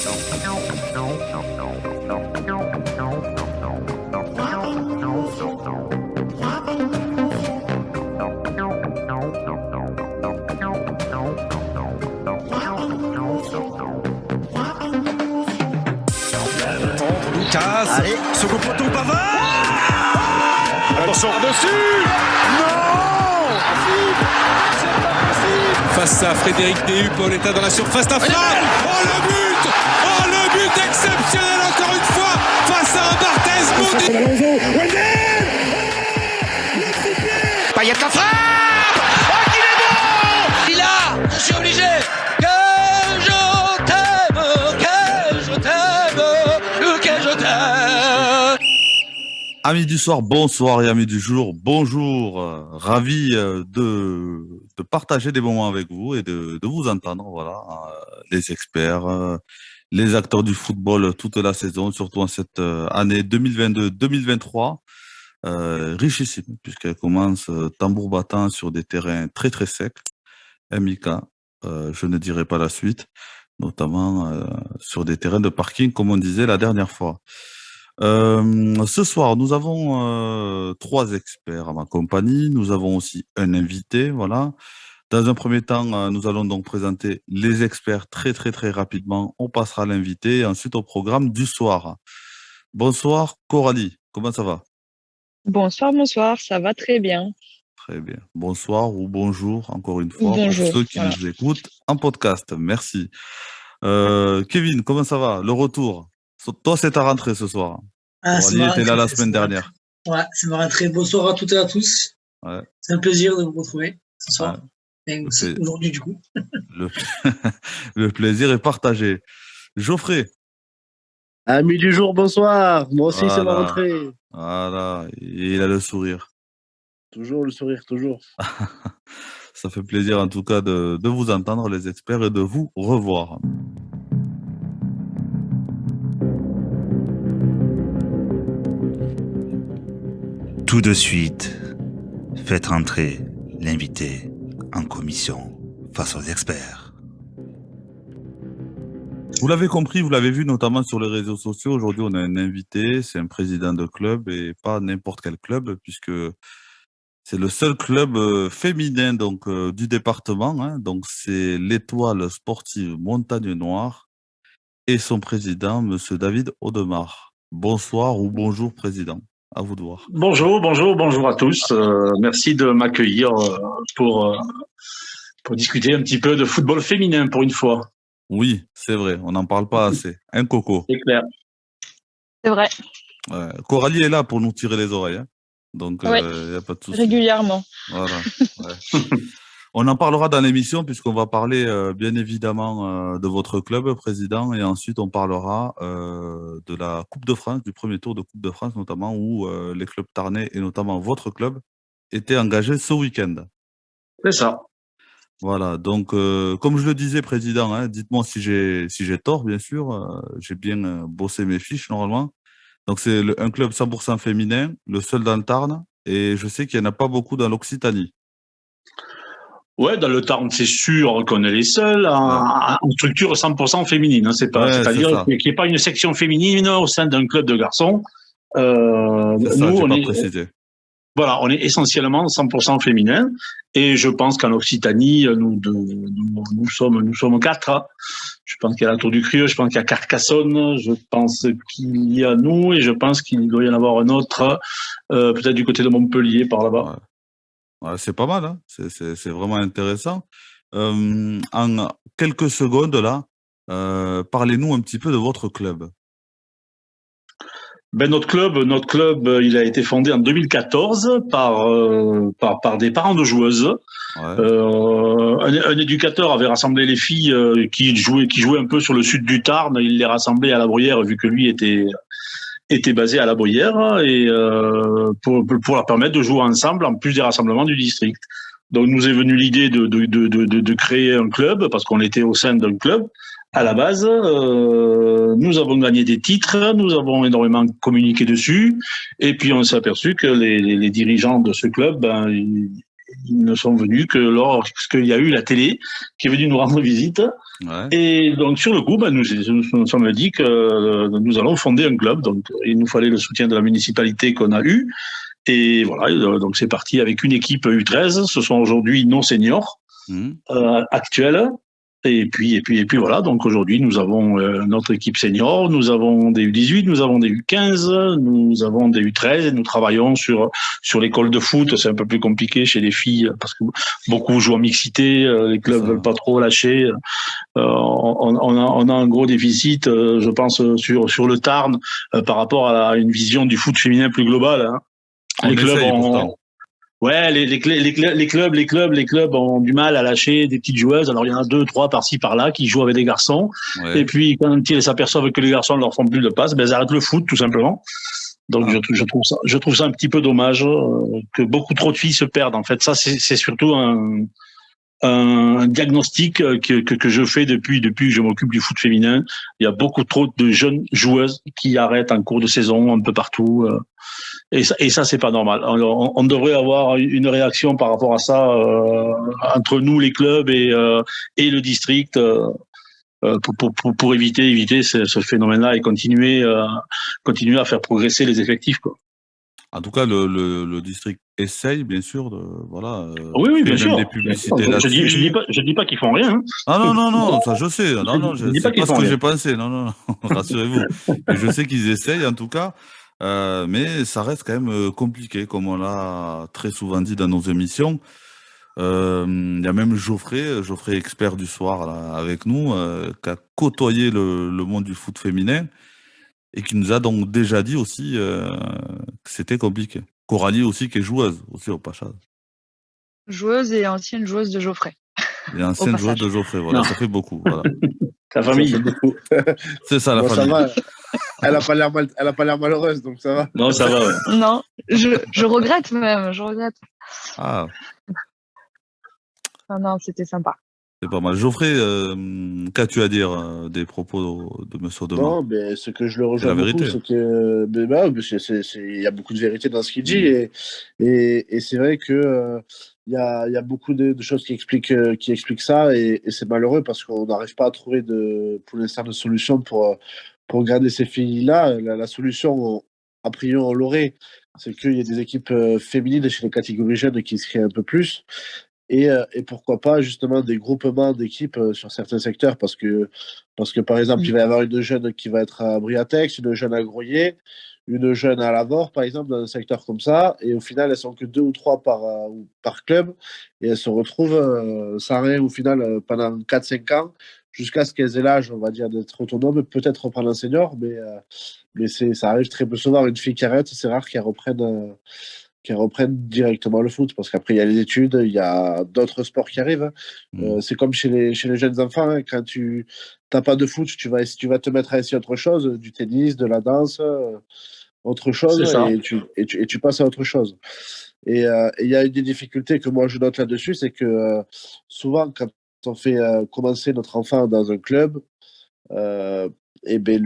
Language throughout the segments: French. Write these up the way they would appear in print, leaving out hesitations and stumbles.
Lucas, allez, second poteau Pavard. Attention dessus. Non, c'est pas possible. Face à Frédéric Déhu, Pauletta dans la surface, la frappe. Oh le but! Oh le but exceptionnel encore une fois face à un Barthez Bondi. Payet la frappe. Oh qu'il est bon! Il a, je suis obligé. Que je t'aime, que je t'aime. Amis du soir, bonsoir et amis du jour, bonjour. Ravi de partager des moments avec vous et de vous entendre. Voilà, les experts, les acteurs du football toute la saison, surtout en cette année 2022-2023, richissime puisqu'elle commence tambour battant sur des terrains très très secs. MIK, je ne dirai pas la suite, notamment sur des terrains de parking comme on disait la dernière fois. Ce soir, nous avons 3 experts à ma compagnie. Nous avons aussi un invité, voilà. Dans un premier temps, nous allons donc présenter les experts très très très rapidement. On passera à l'invité et ensuite au programme du soir. Bonsoir Coralie, comment ça va? Bonsoir, ça va très bien. Très bien. Bonsoir ou bonjour encore une fois Bonjour, pour ceux qui voilà. nous écoutent en podcast. Merci. Kevin, comment ça va? Le retour. Toi, c'est ta rentrée ce soir. Coralie était là la semaine dernière. Ouais, c'est ma rentrée. Bonsoir à toutes et à tous. Ouais. C'est un plaisir de vous retrouver ce soir. Ouais. Et aujourd'hui, du coup. Le plaisir est partagé. Geoffrey. Amis du jour, bonsoir. Moi aussi, Voilà. c'est ma rentrée. Voilà, et il a le sourire. Toujours le sourire, toujours. Ça fait plaisir en tout cas de vous entendre les experts et de vous revoir. Tout de suite, faites rentrer l'invité en commission face aux experts. Vous l'avez compris, vous l'avez vu notamment sur les réseaux sociaux. Aujourd'hui, on a un invité, c'est un président de club et pas n'importe quel club puisque c'est le seul club féminin donc du département. Hein, donc c'est l'Étoile sportive Montagne Noire et son président, Monsieur David Audemars. Bonsoir ou bonjour président. À vous de voir. Bonjour à tous. Merci de m'accueillir pour discuter un petit peu de football féminin pour une fois. Oui, c'est vrai, on n'en parle pas assez. Un coco. C'est clair. C'est vrai, Coralie est là pour nous tirer les oreilles. Hein. Donc, Ouais. y a pas de souci. régulièrement. Voilà. Ouais. On en parlera dans l'émission puisqu'on va parler bien évidemment de votre club, président, et ensuite on parlera de la Coupe de France, du premier tour de Coupe de France notamment, où les clubs tarnais et notamment votre club étaient engagés ce week-end. C'est ça. Voilà, donc comme je le disais, président, hein, dites-moi si j'ai tort, bien sûr. J'ai bien bossé mes fiches normalement. Donc c'est un club 100% féminin, le seul dans le Tarn, et je sais qu'il n'y en a pas beaucoup dans l'Occitanie. Ouais, dans le Tarn, c'est sûr qu'on est les seuls en structure 100% féminine. Hein, c'est-à-dire qu'il n'y ait pas une section féminine au sein d'un club de garçons. C'est ça, nous, j'ai pas précisé. Voilà, on est essentiellement 100% féminin, et je pense qu'en Occitanie, nous sommes 4. Je pense qu'il y a la Tour du Crieu, je pense qu'il y a Carcassonne, je pense qu'il y a nous, et je pense qu'il doit y en avoir un autre, peut-être du côté de Montpellier, par là-bas. Ouais. Ouais, c'est pas mal, hein. C'est vraiment intéressant. En quelques secondes là, parlez-nous un petit peu de votre club. Notre club, il a été fondé en 2014 par des parents de joueuses. Ouais. Un éducateur avait rassemblé les filles qui jouaient un peu sur le sud du Tarn. Il les rassemblait à La Bruyère vu que lui était basé à La Bruyère, et pour leur permettre de jouer ensemble en plus des rassemblements du district. Donc nous est venue l'idée de créer un club parce qu'on était au sein d'un club. À la base, nous avons gagné des titres, nous avons énormément communiqué dessus, et puis on s'est aperçu que les dirigeants de ce club ils ne sont venus que lorsqu'il y a eu la télé qui est venue nous rendre visite. Ouais. Et donc, sur le coup, nous sommes dit que nous allons fonder un club. Donc, il nous fallait le soutien de la municipalité qu'on a eu. Et voilà, donc c'est parti avec une équipe U13. Ce sont aujourd'hui nos seniors actuels. Et puis voilà. Donc aujourd'hui, nous avons notre équipe senior, nous avons des U18, nous avons des U15, nous avons des U13 et nous travaillons sur l'école de foot. C'est un peu plus compliqué chez les filles parce que beaucoup jouent en mixité, les clubs veulent pas trop lâcher. On a un gros déficit, je pense, sur le Tarn par rapport à une vision du foot féminin plus globale. Hein. Les clubs ont Ouais, les clubs ont du mal à lâcher des petites joueuses. Alors, il y en a 2, 3 par-ci, par-là qui jouent avec des garçons. Ouais. Et puis, quand ils s'aperçoivent que les garçons ne leur font plus de passe, ben, ils arrêtent le foot, tout simplement. Donc, je trouve ça un petit peu dommage que beaucoup trop de filles se perdent. En fait, ça, c'est surtout un diagnostic que je fais depuis que je m'occupe du foot féminin. Il y a beaucoup trop de jeunes joueuses qui arrêtent en cours de saison un peu partout. Et ça, c'est pas normal. On devrait avoir une réaction par rapport à ça entre nous, les clubs et le district pour éviter ce phénomène-là et continuer à faire progresser les effectifs, quoi. En tout cas, le district essaye, bien sûr, oui, bien sûr. Des publicités là-dessus. Je dis pas qu'ils font rien. Hein. Ah non, ça je sais. Non, je sais pas ce que j'ai pensé. Non, rassurez-vous. Je sais qu'ils essayent, en tout cas. Mais ça reste quand même compliqué, comme on l'a très souvent dit dans nos émissions. Il y a même Geoffrey expert du soir là, avec nous, qui a côtoyé le monde du foot féminin et qui nous a donc déjà dit aussi que c'était compliqué. Coralie aussi, qui est joueuse aussi au passage. Joueuse et ancienne joueuse de Geoffrey. Et ancienne joueuse de Geoffrey, voilà, ça fait beaucoup. Voilà. Ta famille. C'est ça, la famille. Ça va. Elle a pas l'air malheureuse, donc ça va. Non, ça va, ouais. Non, je regrette même, Ah. Non, c'était sympa. C'est pas mal. Geoffrey, qu'as-tu à dire des propos de M. Demain ? Non, mais ce que je le rejoins beaucoup, c'est que il y a beaucoup de vérité dans ce qu'il dit, et c'est vrai que il y a beaucoup de choses qui expliquent ça, et c'est malheureux parce qu'on n'arrive pas à trouver pour l'instant de solution pour garder ces filles-là. La solution, a priori, on l'aurait, c'est qu'il y ait des équipes féminines chez les catégories jeunes qui se créent un peu plus. Et pourquoi pas justement des groupements d'équipes sur certains secteurs, parce que par exemple il va y avoir une jeune qui va être à Briatex, une jeune à Groyer, une jeune à Lavore par exemple, dans un secteur comme ça, et au final elles sont que 2 ou 3 par club, et elles se retrouvent sans rien au final pendant 4-5 ans, jusqu'à ce qu'elles aient l'âge, on va dire, d'être autonomes, peut-être reprendre un senior, mais ça arrive très peu souvent. Une fille qui arrête, c'est rare qu'elle reprennent directement le foot, parce qu'après il y a les études, il y a d'autres sports qui arrivent. C'est comme chez les jeunes enfants, hein, quand tu n'as pas de foot, tu vas te mettre à essayer autre chose, du tennis, de la danse, autre chose, et tu passes à autre chose. Et il y a une des difficultés que moi je note là-dessus, c'est que souvent quand on fait commencer notre enfant dans un club, et ben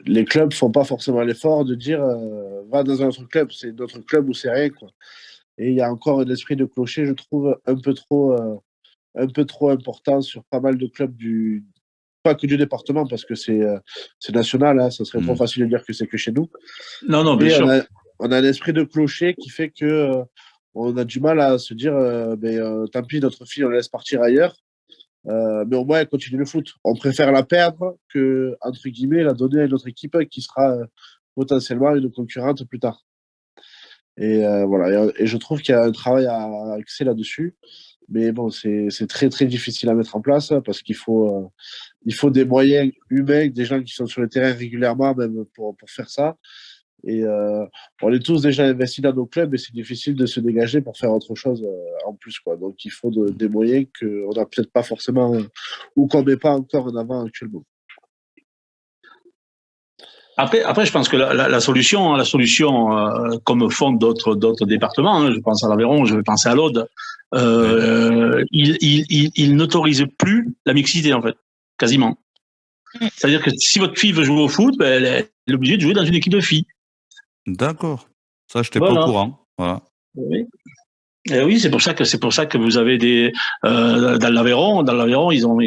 les clubs font pas forcément l'effort de dire va dans un autre club, c'est notre club ou c'est rien, quoi. Et il y a encore un esprit de clocher, je trouve, un peu trop important sur pas mal de clubs pas que du département, parce que c'est national, hein, ça serait trop facile de dire que c'est que chez nous. Non, bien sûr. On a un esprit de clocher qui fait que on a du mal à se dire tant pis, notre fille on la laisse partir ailleurs. Mais au moins elle continue le foot. On préfère la perdre que, entre guillemets, la donner à une autre équipe qui sera potentiellement une concurrente plus tard. Et voilà. Et je trouve qu'il y a un travail à axer là-dessus. Mais bon, c'est très très difficile à mettre en place parce qu'il faut des moyens humains, des gens qui sont sur le terrain régulièrement même pour faire ça. Et on est tous déjà investis dans nos clubs, mais c'est difficile de se dégager pour faire autre chose en plus, quoi. Donc il faut des moyens qu'on n'a peut-être pas forcément ou qu'on ne met pas encore en avant actuellement. Après, je pense que la solution, comme font d'autres départements, hein, je pense à l'Aveyron, je vais penser à l'Aude, ils n'autorisent plus la mixité, en fait, quasiment. C'est-à-dire que si votre fille veut jouer au foot, elle est obligée de jouer dans une équipe de filles. D'accord. Ça, je n'étais pas au courant. Voilà. Oui. Et oui, c'est pour ça que vous avez dans l'Aveyron, ils ont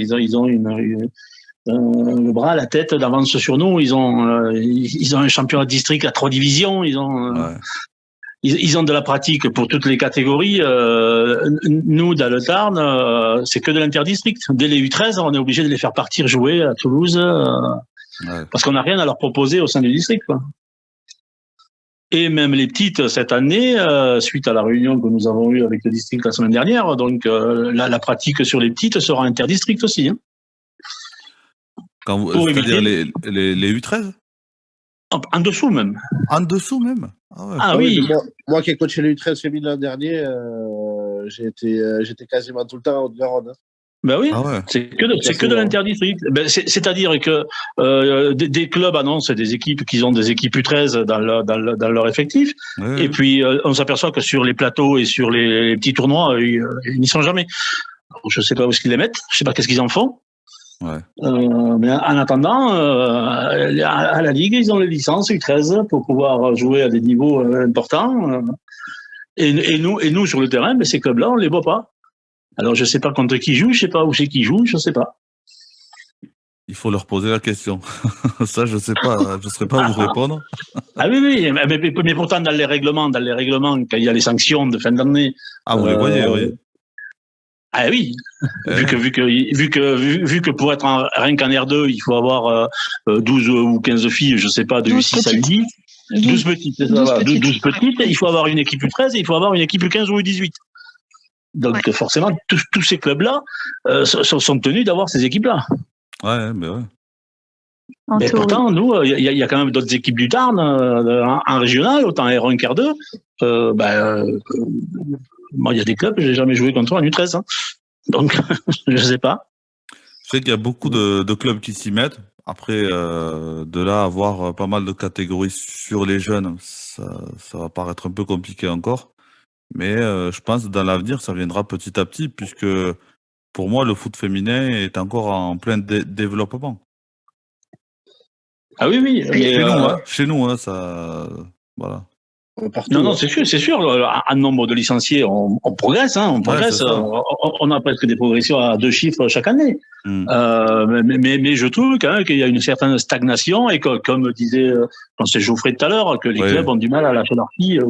le bras, la tête d'avance sur nous. Ils ont un championnat de district à 3 divisions. Ils ont de la pratique pour toutes les catégories. Nous, dans le Tarn, c'est que de l'interdistrict. Dès les U13, on est obligé de les faire partir jouer à Toulouse parce qu'on n'a rien à leur proposer au sein du district, quoi. Et même les petites cette année, suite à la réunion que nous avons eue avec le district la semaine dernière, donc la pratique sur les petites sera interdistrict aussi. Hein. C'est-à-dire les U13 ? En dessous même. En dessous même ? Ah oui. Moi qui ai coaché les U13 féminines l'an dernier, j'étais quasiment tout le temps en Haute-Garonne. Ben oui, c'est que de l'interdistrict. Ben c'est-à-dire que des clubs annoncent des équipes qui ont des équipes U13 dans leur effectif, et puis on s'aperçoit que sur les plateaux et sur les petits tournois, ils n'y sont jamais. Alors, je sais pas où est-ce qu'ils les mettent, je sais pas qu'est-ce qu'ils en font. Mais en attendant, à la Ligue, ils ont les licences U13 pour pouvoir jouer à des niveaux importants. Et nous sur le terrain, mais ces clubs-là, on les voit pas. Alors, je sais pas contre qui joue, je sais pas où c'est qui joue, je sais pas. Il faut leur poser la question. Ça, je sais pas, je serais pas à vous répondre. Ah oui, mais pourtant, dans les règlements, quand il y a les sanctions de fin d'année. Ah, vous les voyez, oui. Ah oui. Vu que pour être rien qu'en R2, il faut avoir 12 ou 15 filles, je sais pas, de U6 à U10. 12 petites, c'est ça, 12 petites. Il faut avoir une équipe U13 et il faut avoir une équipe U15 ou U18. Donc forcément, tous ces clubs-là sont tenus d'avoir ces équipes-là. Ouais, mais ouais. Mais pourtant, nous, il y a quand même d'autres équipes du Tarn en régional, autant R1 qu'R2. Moi, il y a des clubs que j'ai jamais joué contre en U13. Hein. Donc, je sais pas. Je sais qu'il y a beaucoup de clubs qui s'y mettent. Après, de là, avoir pas mal de catégories sur les jeunes, ça va paraître un peu compliqué encore. Mais je pense que dans l'avenir, ça viendra petit à petit, puisque pour moi, le foot féminin est encore en plein développement. Ah oui. Mais chez nous, ça, voilà. Partout, non, c'est sûr. En nombre de licenciés, on progresse, on progresse. On a presque des progressions à 2 chiffres chaque année. Mais je trouve quand même qu'il y a une certaine stagnation et que, comme disait, c'est Geoffrey tout à l'heure, que les clubs ont du mal à lâcher leurs filles.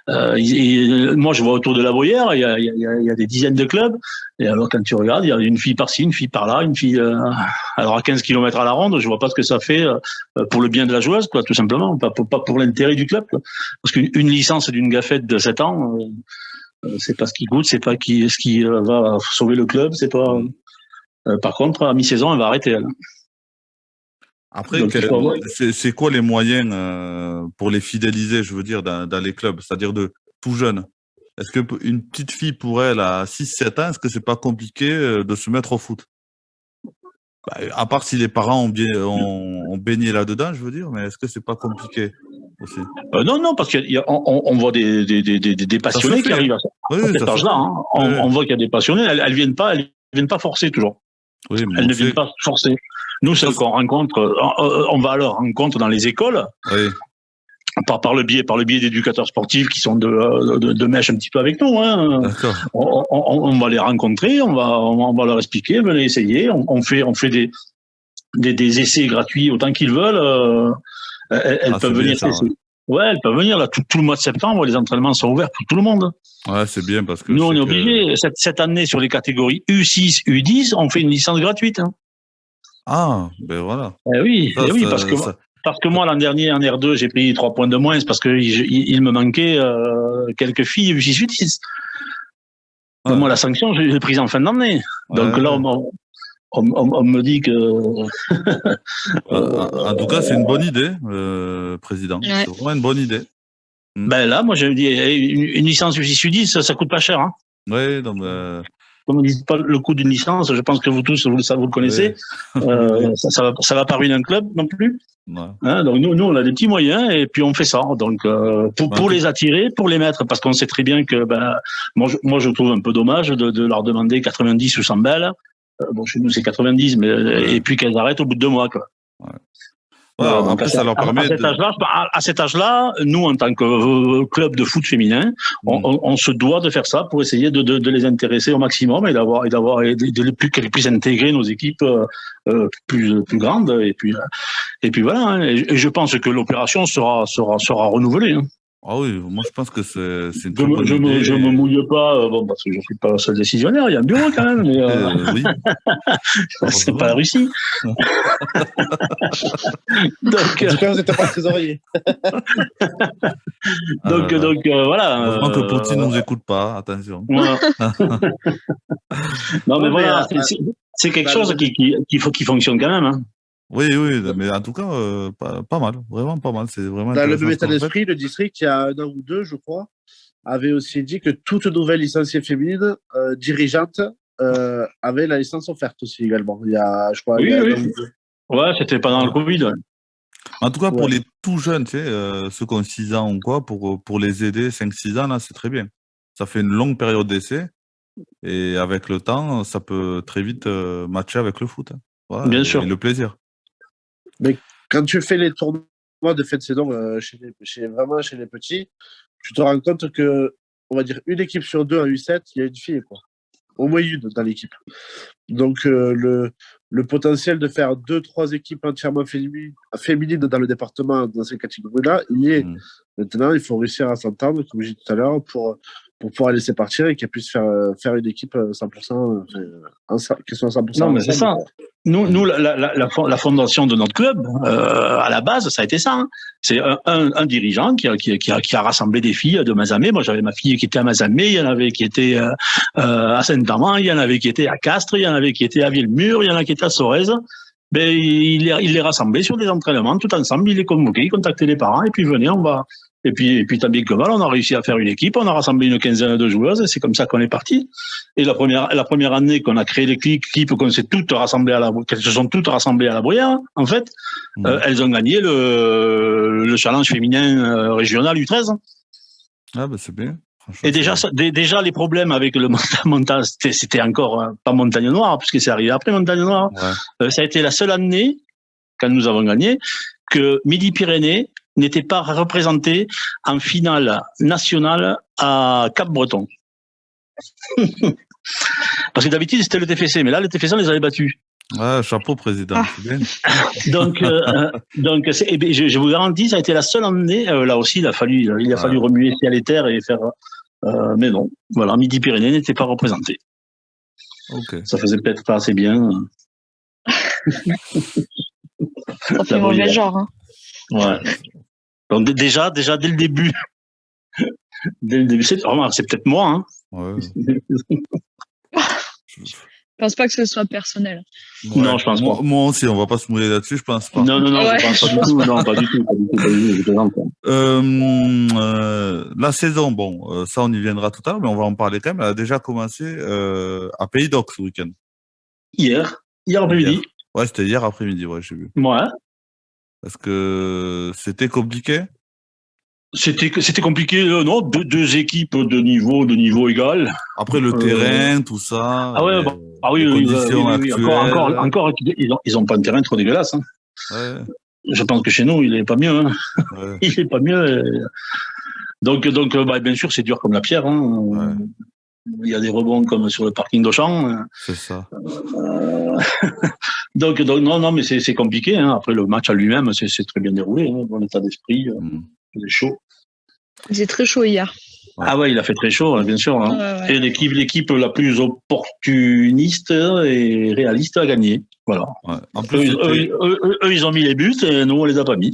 Moi, je vois autour de la Bruyère, il y a des dizaines de clubs. Et alors, quand tu regardes, il y a une fille par-ci, une fille par-là, une fille. Alors, à 15 km à la ronde, je vois pas ce que ça fait pour le bien de la joueuse, quoi, tout simplement. Pas pour l'intérêt du club, quoi. Parce qu'une licence d'une gaffette de 7 ans, c'est pas ce qui goûte, c'est pas ce qui va sauver le club, c'est pas. Par contre, à mi-saison, elle va arrêter, elle. Après, c'est quoi les moyens pour les fidéliser, je veux dire, dans les clubs, c'est-à-dire de tout jeune? Est-ce qu'une petite fille pour elle à 6-7 ans, est-ce que c'est pas compliqué de se mettre au foot? À part si les parents ont baigné là-dedans, je veux dire, mais est-ce que c'est pas compliqué aussi? Non, parce qu'on voit des passionnés qui arrivent à cet âge-là. Hein. On voit qu'il y a des passionnés, elles viennent pas forcer toujours. Oui, elles ne viennent pas forcer. Nous, celles qu'on rencontre, on va à leur rencontre dans les écoles, par le biais d'éducateurs sportifs qui sont de mèche un petit peu avec nous. Hein. On va les rencontrer, on va leur expliquer, venez essayer. On fait des essais gratuits autant qu'ils veulent. Elles peuvent venir. Elles peuvent venir là tout le mois de septembre. Les entraînements sont ouverts pour tout le monde. Ouais, c'est bien parce que nous, on est obligés. Cette année, sur les catégories U6, U10, on fait une licence gratuite. Hein. Ah, ben voilà. Oui, parce que moi, l'an dernier, en R2, j'ai pris 3 points de moins parce que il me manquait quelques filles U6, U10. Moi, la sanction, je l'ai prise en fin d'année. Donc là, on me dit que... en tout cas, c'est une bonne idée, président. C'est vraiment une bonne idée. Ben là, moi, je dis, une licence U6, U10, ça coûte pas cher. Hein. Oui, donc... Comme on ne dit pas le coût d'une licence, je pense que vous tous, vous le connaissez. Ça va pas ruiner un club non plus. Hein, donc nous, on a des petits moyens et puis on fait ça. Donc pour les attirer, pour les mettre, parce qu'on sait très bien que moi je trouve un peu dommage de leur demander 90 ou 100 balles. Chez nous c'est 90, mais et puis qu'elles arrêtent au bout de 2 mois, quoi. Voilà, donc après, ça leur permet à cet âge-là, nous, en tant que club de foot féminin, on se doit de faire ça pour essayer de les intéresser au maximum et qu'elles puissent intégrer nos équipes plus grandes. Et puis voilà. Hein. Et je pense que l'opération sera renouvelée. Hein. Ah oui, moi je pense que c'est une très bonne idée. Je me mouille pas, parce que je suis pas le seul décisionnaire, il y a un bureau quand même, mais oui. C'est pas la Russie. Donc, en tout cas, vous n'êtes pas trésorier. donc voilà. Heureusement que Poutine nous écoute pas, attention. Voilà. Non mais voilà, c'est quelque chose qui fonctionne quand même. Hein. Oui, mais en tout cas, pas mal, vraiment pas mal. C'est vraiment dans le même état d'esprit, le district, il y a 1 an ou 2, je crois, avait aussi dit que toute nouvelle licenciée féminine dirigeante avait la licence offerte aussi également. Il y a, je crois, oui. Ouais, c'était pendant le Covid. Ouais. En tout cas, pour les tout jeunes, tu sais, ceux qui ont 6 ans ou quoi, pour les aider, 5-6 ans, là, c'est très bien. Ça fait une longue période d'essai et avec le temps, ça peut très vite matcher avec le foot. Hein. Voilà, bien sûr. Et le plaisir. Mais quand tu fais les tournois de fin de saison chez les petits, tu te rends compte que, on va dire, une équipe sur 2 en U7, il y a une fille, quoi. Au moins une dans l'équipe. Donc, le potentiel de faire 2-3 équipes entièrement féminines dans le département, dans ces catégories-là, il y est. Maintenant, il faut réussir à s'entendre, comme je disais tout à l'heure, pour pouvoir laisser partir et qu'elle puisse faire une équipe 100%, qui soit 100%. Non, mais c'est ça. Nous, la fondation de notre club, à la base, ça a été ça. Hein. C'est un dirigeant qui a rassemblé des filles de Mazamet. Moi, j'avais ma fille qui était à Mazamet, il y en avait qui étaient à Saint-Amand, il y en avait qui étaient à Castres, il y en avait qui étaient à Villemur, il y en a qui étaient à Sorèze. Ben, il les rassemblait sur des entraînements tout ensemble, il les convoquait, il contactait les parents, et puis venez, on va. Et puis tant bien que mal, on a réussi à faire une équipe, on a rassemblé une quinzaine de joueuses, et c'est comme ça qu'on est parti. Et la première année qu'on a créé l'équipe, qu'elles se sont toutes rassemblées à la Bruyère, en fait, elles ont gagné le challenge féminin régional U13. Ah ben c'est bien. Et déjà les problèmes avec le montage, c'était encore pas Montagne Noire, puisque c'est arrivé après Montagne Noire. Ouais. Ça a été la seule année, quand nous avons gagné, que Midi-Pyrénées n'était pas représenté en finale nationale à Cap-Breton. Parce que d'habitude, c'était le TFC, mais là, le TFC, on les avait battus. Ouais, chapeau, président. Donc, je vous garantis, ça a été la seule année. Là aussi, il a fallu remuer ciel et terre et faire. Mais non, voilà, Midi-Pyrénées n'était pas représenté. Okay. Ça faisait peut-être pas assez bien. Ça fait mauvais genre. Hein. Ouais. Donc déjà dès le début, c'est peut-être moi. Hein. Ouais. Je pense pas que ce soit personnel. Ouais. Non, je pense pas. Moi aussi, on va pas se mouiller là-dessus, je pense pas. Non, ouais. Je pense pas du tout. Non, pas du tout. La saison, bon, ça on y viendra tout à l'heure, mais on va en parler quand même. Elle a déjà commencé à Pays d'Oc ce week-end. Hier après-midi. Ouais, c'était hier après-midi, ouais, j'ai vu. Ouais. Est-ce que c'était compliqué? C'était compliqué, non, deux équipes de niveau égal. Après le terrain, tout ça. Ah ouais, les conditions actuelles. Encore, ils ont pas un terrain trop dégueulasse. Hein. Ouais. Je pense que chez nous, il est pas mieux. Hein. Ouais. Il est pas mieux. Donc, bien sûr, c'est dur comme la pierre. Hein. Ouais. Il y a des rebonds comme sur le parking d'Auchan. C'est ça. Donc, non, mais c'est compliqué. Hein. Après, le match à lui-même, c'est très bien déroulé. Hein. Dans l'état d'esprit, c'est chaud. C'est très chaud hier. Ouais. Ah ouais, il a fait très chaud, bien sûr. Hein. Ouais. Et l'équipe la plus opportuniste et réaliste a gagné. Voilà. Ouais. En plus, eux, ils ont mis les buts et nous, on les a pas mis.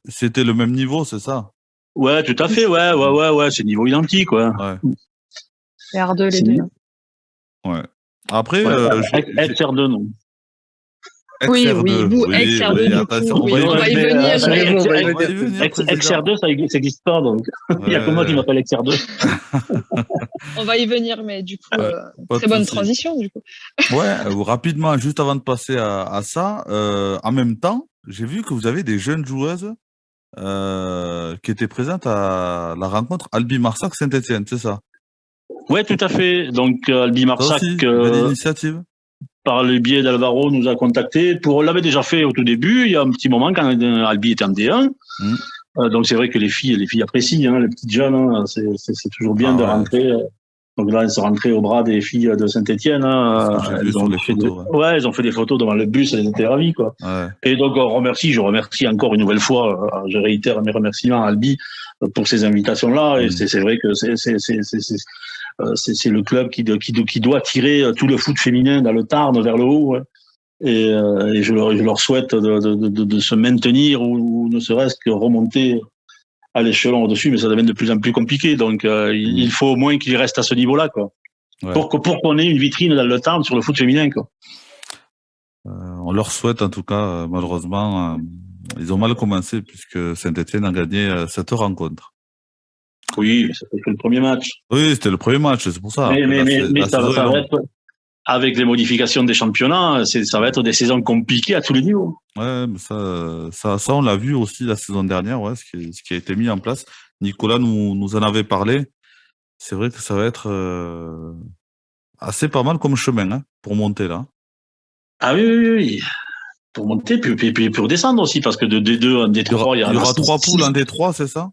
C'était le même niveau, c'est ça? Ouais, tout à fait. Ouais. C'est niveau identique, quoi. Ouais. C'est R2, les deux. Ouais. Après, XR2, non. Oui, XR2, attention. On va y venir. XR2, ça n'existe pas, donc. Il n'y a que moi qui m'appelle XR2. On va y venir, mais du coup, très bonne transition, du coup. Ouais, rapidement, juste avant de passer à ça, en même temps, j'ai vu que vous avez des jeunes joueuses qui étaient présentes à la rencontre Albi-Marsac-Saint-Etienne, c'est ça? Ouais, tout à fait. Donc, Albi-Marsac. Belle initiative. par le biais d'Alvaro, nous a contactés. On l'avait déjà fait au tout début, il y a un petit moment, quand Albi était en D1. Donc c'est vrai que les filles apprécient, les petites jeunes, c'est toujours bien de rentrer. Donc là, elles sont rentrées au bras des filles de Saint-Etienne. Elles ont fait des photos devant le bus, elles étaient ravies, quoi. Ouais. Et donc je remercie encore une nouvelle fois, je réitère mes remerciements à Albi pour ces invitations-là. Et c'est vrai que c'est le club qui doit tirer tout le foot féminin dans le Tarn vers le haut. Ouais. Et je leur souhaite de se maintenir ou ne serait-ce que remonter à l'échelon au-dessus, mais ça devient de plus en plus compliqué. Donc, il faut au moins qu'ils restent à ce niveau-là, quoi. Ouais. Pour qu'on ait une vitrine dans le Tarn sur le foot féminin, quoi. On leur souhaite, en tout cas, malheureusement, ils ont mal commencé puisque Saint-Etienne a gagné cette rencontre. Oui, mais c'était que le premier match. Oui, c'était le premier match, c'est pour ça. Mais ça va être, avec les modifications des championnats, ça va être des saisons compliquées à tous les niveaux. Ouais, mais ça, on l'a vu aussi la saison dernière, ouais, ce qui a été mis en place. Nicolas nous en avait parlé. C'est vrai que ça va être assez pas mal comme chemin pour monter là. Ah oui. Pour monter, puis pour descendre aussi, parce que de D2 en D3, il y aura 3 poules en D3, c'est ça?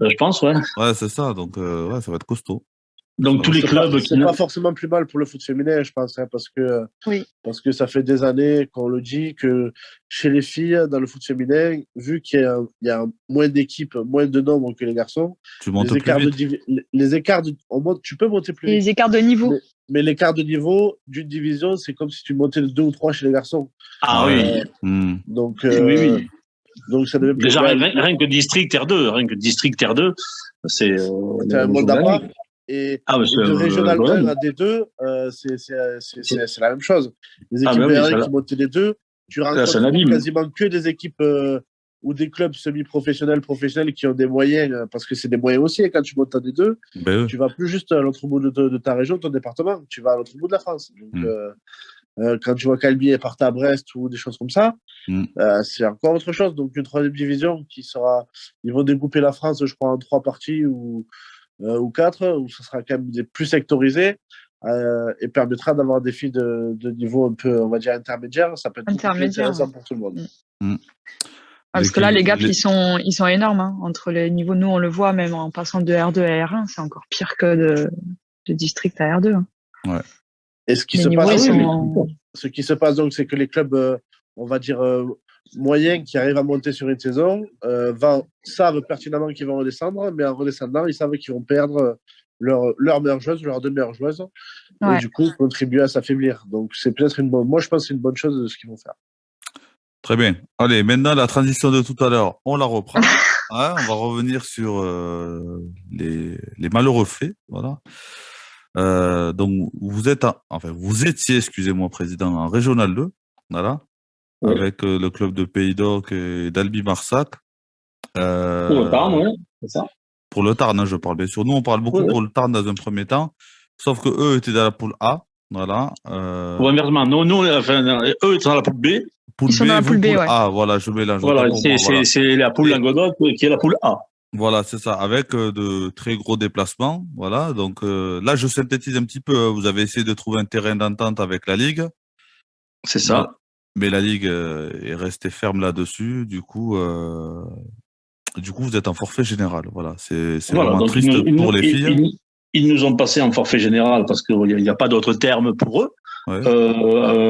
Je pense, ouais. Ouais, c'est ça. Donc, ça va être costaud. Donc tous les clubs c'est pas forcément plus mal pour le foot féminin, je pense, parce que ça fait des années qu'on le dit que chez les filles dans le foot féminin, vu qu'il y a moins d'équipes, moins de nombre que les garçons, tu montes plus vite. Les écarts tu peux monter plus vite. Les écarts de niveau. Mais l'écart de niveau d'une division, c'est comme si tu montais de 2 ou 3 chez les garçons. Ah oui. Donc oui. Donc ça devait déjà rien que District R2, c'est un monde à part. Et de Régional 1 à D2, c'est la même chose. Les équipes R1 qui montent D2, tu rencontres quasiment que des équipes ou des clubs semi-professionnels, professionnels qui ont des moyens, parce que c'est des moyens aussi, quand tu montes à D2, tu vas plus juste à l'autre bout de ta région, de ton département, tu vas à l'autre bout de la France. Donc, quand tu vois qu'Albi est parti à Brest ou des choses comme ça, c'est encore autre chose. Donc une 3e division ils vont découper la France, je crois, en 3 parties ou 4, où ça sera quand même plus sectorisé et permettra d'avoir des filles de niveau un peu, on va dire, intermédiaire. Ça peut être intéressant pour tout le monde. Parce que là, les gaps, ils sont énormes, hein, entre les niveaux. Nous, on le voit, même en passant de R2 à R1, c'est encore pire que de district à R2. Ouais. Et ce qui se passe donc, c'est que les clubs, on va dire, moyens qui arrivent à monter sur une saison savent pertinemment qu'ils vont redescendre, mais en redescendant, ils savent qu'ils vont perdre leur meilleure joueuse, leurs 2 meilleures joueuses, et du coup, contribuer à s'affaiblir. Donc, c'est peut-être moi, je pense que c'est une bonne chose de ce qu'ils vont faire. Très bien. Allez, maintenant, la transition de tout à l'heure, on la reprend. On va revenir sur les malheureux faits. Voilà. Donc, vous étiez, excusez-moi, président, en Régional 2, voilà, avec le club de Pays d'Oc et d'Albi Marsac. Pour le Tarn, oui, c'est ça. Pour le Tarn, je parle bien sûr. Nous, on parle beaucoup pour le Tarn dans un premier temps, sauf que eux étaient dans la poule A, voilà. Ou inversement, eux étaient dans la poule B. Ils sont dans la poule B, ouais. A, voilà, je mélange. Voilà, c'est la poule Languedoc qui est la poule A. Voilà, c'est ça, avec de très gros déplacements. Voilà, donc là, je synthétise un petit peu. Vous avez essayé de trouver un terrain d'entente avec la Ligue. C'est ça. Mais la Ligue est restée ferme là-dessus. Du coup, vous êtes en forfait général. Voilà, c'est vraiment triste pour les filles. Ils nous ont passé en forfait général parce qu'il n'y a pas d'autre terme pour eux. Ouais.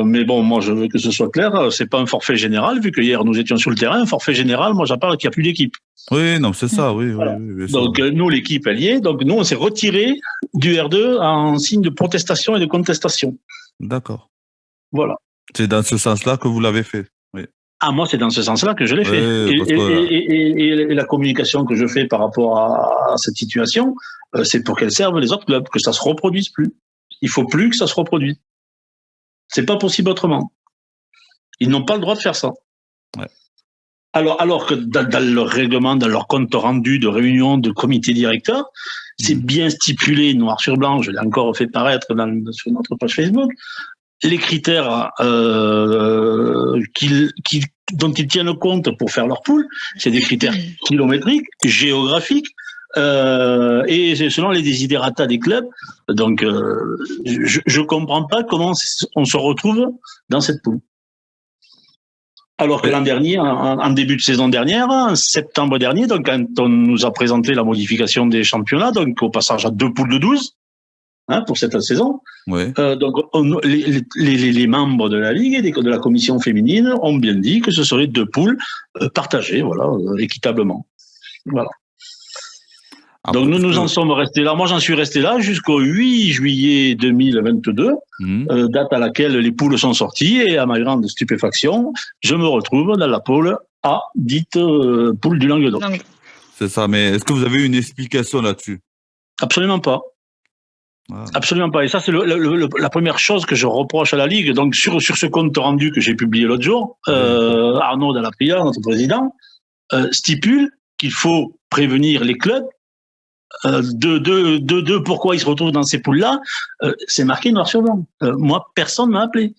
Mais bon, moi, je veux que ce soit clair. C'est pas un forfait général, vu que hier nous étions sur le terrain. Un forfait général, moi, j'en parle qu'il n'y a plus d'équipe. Oui, non, c'est ça, oui. Voilà. Oui, donc, nous, l'équipe, elle y est. Donc, nous, on s'est retiré du R2 en signe de protestation et de contestation. D'accord. Voilà. C'est dans ce sens-là que vous l'avez fait. Oui. Ah, moi, c'est dans ce sens-là que je l'ai fait. Et la communication que je fais par rapport à cette situation, c'est pour qu'elle serve les autres clubs, que ça se reproduise plus. Il faut plus que ça se reproduise. C'est pas possible autrement. Ils n'ont pas le droit de faire ça. Ouais. Alors que dans leur règlement, dans leur compte rendu de réunion de comité directeur, c'est bien stipulé, noir sur blanc, je l'ai encore fait paraître sur notre page Facebook, les critères dont ils tiennent compte pour faire leur poule, c'est des critères kilométriques, géographiques, et selon les desiderata des clubs. Donc, je comprends pas comment on se retrouve dans cette poule. Alors que l'an dernier, en début de saison dernière, en septembre dernier, donc quand on nous a présenté la modification des championnats, donc au passage à 2 poules de 12, pour cette saison, Ouais. donc les membres de la Ligue et de la commission féminine ont bien dit que ce seraient 2 poules partagées, voilà, équitablement. Voilà. Donc nous en sommes restés là. Moi, j'en suis resté là jusqu'au 8 juillet 2022, date à laquelle les poules sont sorties, et à ma grande stupéfaction, je me retrouve dans la poule A, dite poule du Languedoc. C'est ça, mais est-ce que vous avez une explication là-dessus? Absolument pas. Ah. Absolument pas. Et ça, c'est la première chose que je reproche à la Ligue. Donc sur ce compte rendu que j'ai publié l'autre jour, Arnaud Dallapria, notre président, stipule qu'il faut prévenir les clubs de pourquoi ils se retrouvent dans ces poules-là. C'est marqué noir sur blanc. Moi, personne m'a appelé.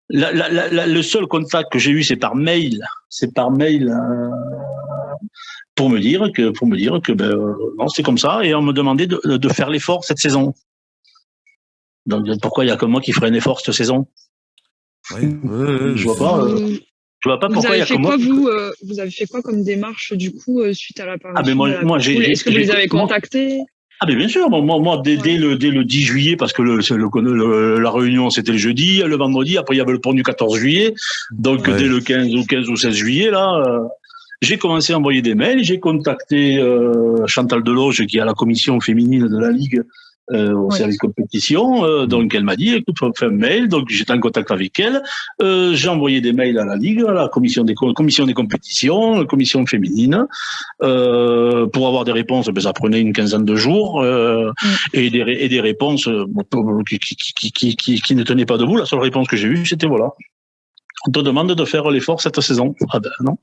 Le seul contact que j'ai eu, c'est par mail. Pour me dire que non, c'est comme ça, et on me demandait de faire l'effort cette saison. Donc pourquoi il y a que moi qui ferai un effort cette saison? Je vois pas. Je vois pas pourquoi il y a que moi. Vous avez fait quoi comme démarche du coup suite à l'apparition? Est-ce que vous les avez contactés? Ah ben bien sûr, moi dès le 10 juillet, parce que la réunion c'était le jeudi, le vendredi, après il y avait le pont du 14 juillet, donc dès le 15 ou 16 juillet là, j'ai commencé à envoyer des mails, j'ai contacté Chantal Deloge qui est à la commission féminine de la Ligue au service compétition, donc elle m'a dit écoute, fais un mail, donc j'étais en contact avec elle, j'ai envoyé des mails à la Ligue, à la commission des compétitions, la commission féminine, pour avoir des réponses, ça prenait une quinzaine de jours, et des réponses qui ne tenaient pas debout. La seule réponse que j'ai eue, c'était voilà, on te demande de faire l'effort cette saison. Ah ben non,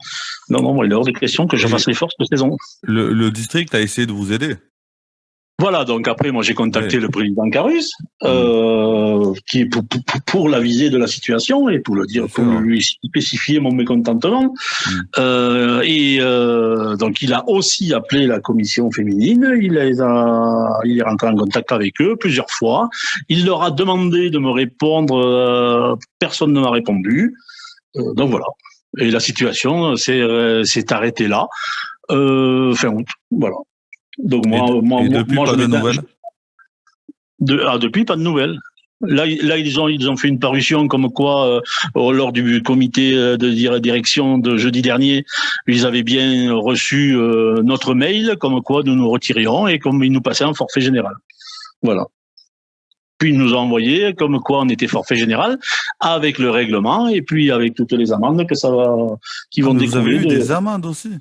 il est hors de question que je fasse l'effort cette saison. Le district a essayé de vous aider. Voilà, donc après, moi, j'ai contacté le président Carus, qui est pour l'aviser de la situation et pour lui spécifier mon mécontentement. Donc, il a aussi appelé la commission féminine. Il est rentré en contact avec eux plusieurs fois. Il leur a demandé de me répondre. Personne ne m'a répondu. Donc voilà. Et la situation s'est arrêtée là. Fin août. Voilà. Donc depuis, pas de nouvelles. Depuis, pas de nouvelles. Là, ils ont fait une parution comme quoi, lors du comité de direction de jeudi dernier, ils avaient bien reçu notre mail, comme quoi nous retirions et comme ils nous passaient en forfait général. Voilà. Puis ils nous ont envoyé comme quoi on était forfait général avec le règlement et puis avec toutes les amendes qui vont découler. Vous avez eu des amendes aussi?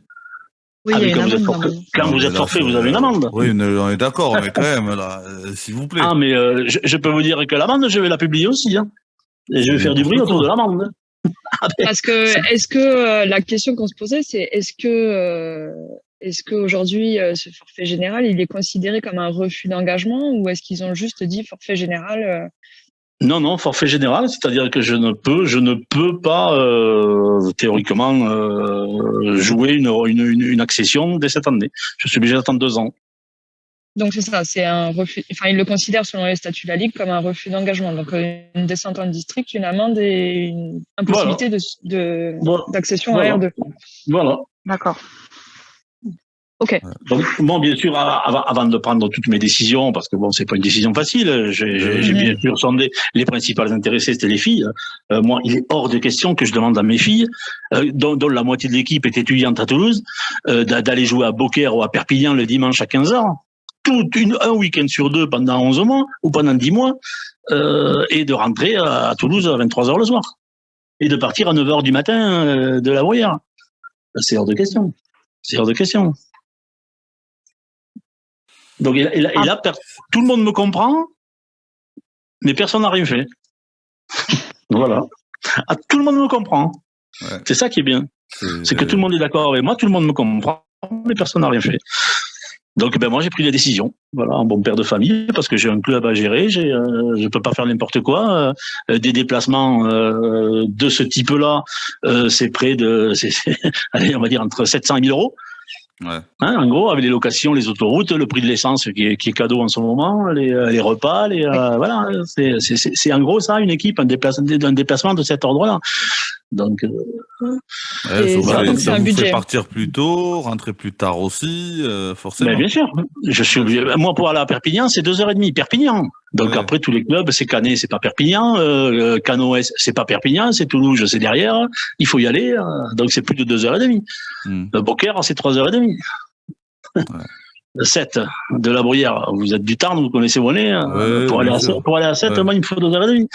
Oui, quand vous êtes forfait, vous avez une amende. Oui, on est d'accord, mais quand même, là, s'il vous plaît. Ah, mais je peux vous dire que l'amende, je vais la publier aussi. Hein. Et je vais faire du bruit autour de l'amende. Parce que, est-ce que la question qu'on se posait, c'est est-ce que aujourd'hui, ce forfait général, il est considéré comme un refus d'engagement ou est-ce qu'ils ont juste dit forfait général Non, forfait général, c'est-à-dire que je ne peux pas théoriquement jouer une accession dès cette année. Je suis obligé d'attendre 2 ans. Donc c'est ça, c'est un refus. Enfin, ils le considèrent selon les statuts de la Ligue comme un refus d'engagement. Donc une descente en district, une amende et une impossibilité d'accession à R2. Voilà. D'accord. Ok. Donc, bon, bien sûr, avant de prendre toutes mes décisions, parce que bon, c'est pas une décision facile, j'ai bien sûr sondé les principales intéressées, c'était les filles. Moi, il est hors de question que je demande à mes filles, dont la moitié de l'équipe est étudiante à Toulouse, d'aller jouer à Beaucaire ou à Perpignan le dimanche à 15h, un week-end sur 2 pendant 11 mois, ou pendant 10 mois, et de rentrer à Toulouse à 23h le soir. Et de partir à 9h du matin de la Bruyère. C'est hors de question. C'est hors de question. Donc, et là, tout le monde me comprend, mais personne n'a rien fait. Voilà. Tout le monde me comprend. Ouais. C'est ça qui est bien. C'est que tout le monde est d'accord avec moi, tout le monde me comprend, mais personne n'a rien fait. Donc, moi, j'ai pris la décision. Voilà, un bon père de famille, parce que j'ai un club à gérer, je peux pas faire n'importe quoi. Des déplacements de ce type-là, c'est près de, allez, on va dire entre 700 et 1000 euros. Ouais. Hein, en gros, avec les locations, les autoroutes, le prix de l'essence qui est cadeau en ce moment, les repas, voilà, c'est en gros ça, une équipe, un déplacement de cet ordre-là. Donc, Et ça donc, c'est un vous budget. fait partir plus tôt, rentrer plus tard aussi, forcément. Mais bien sûr, je suis obligé. Moi, pour aller à Perpignan, c'est 2h30, Perpignan. Donc après, tous les clubs, c'est Canet, c'est pas Perpignan, Canoës, c'est pas Perpignan, c'est Toulouse, c'est derrière. Il faut y aller, donc c'est plus de 2h30. Le Beaucaire, c'est 3h30. Ouais. 7 de la Bruyère, vous êtes du Tarn, vous connaissez où on est. Pour aller à 7, moi, il me faut 2h30.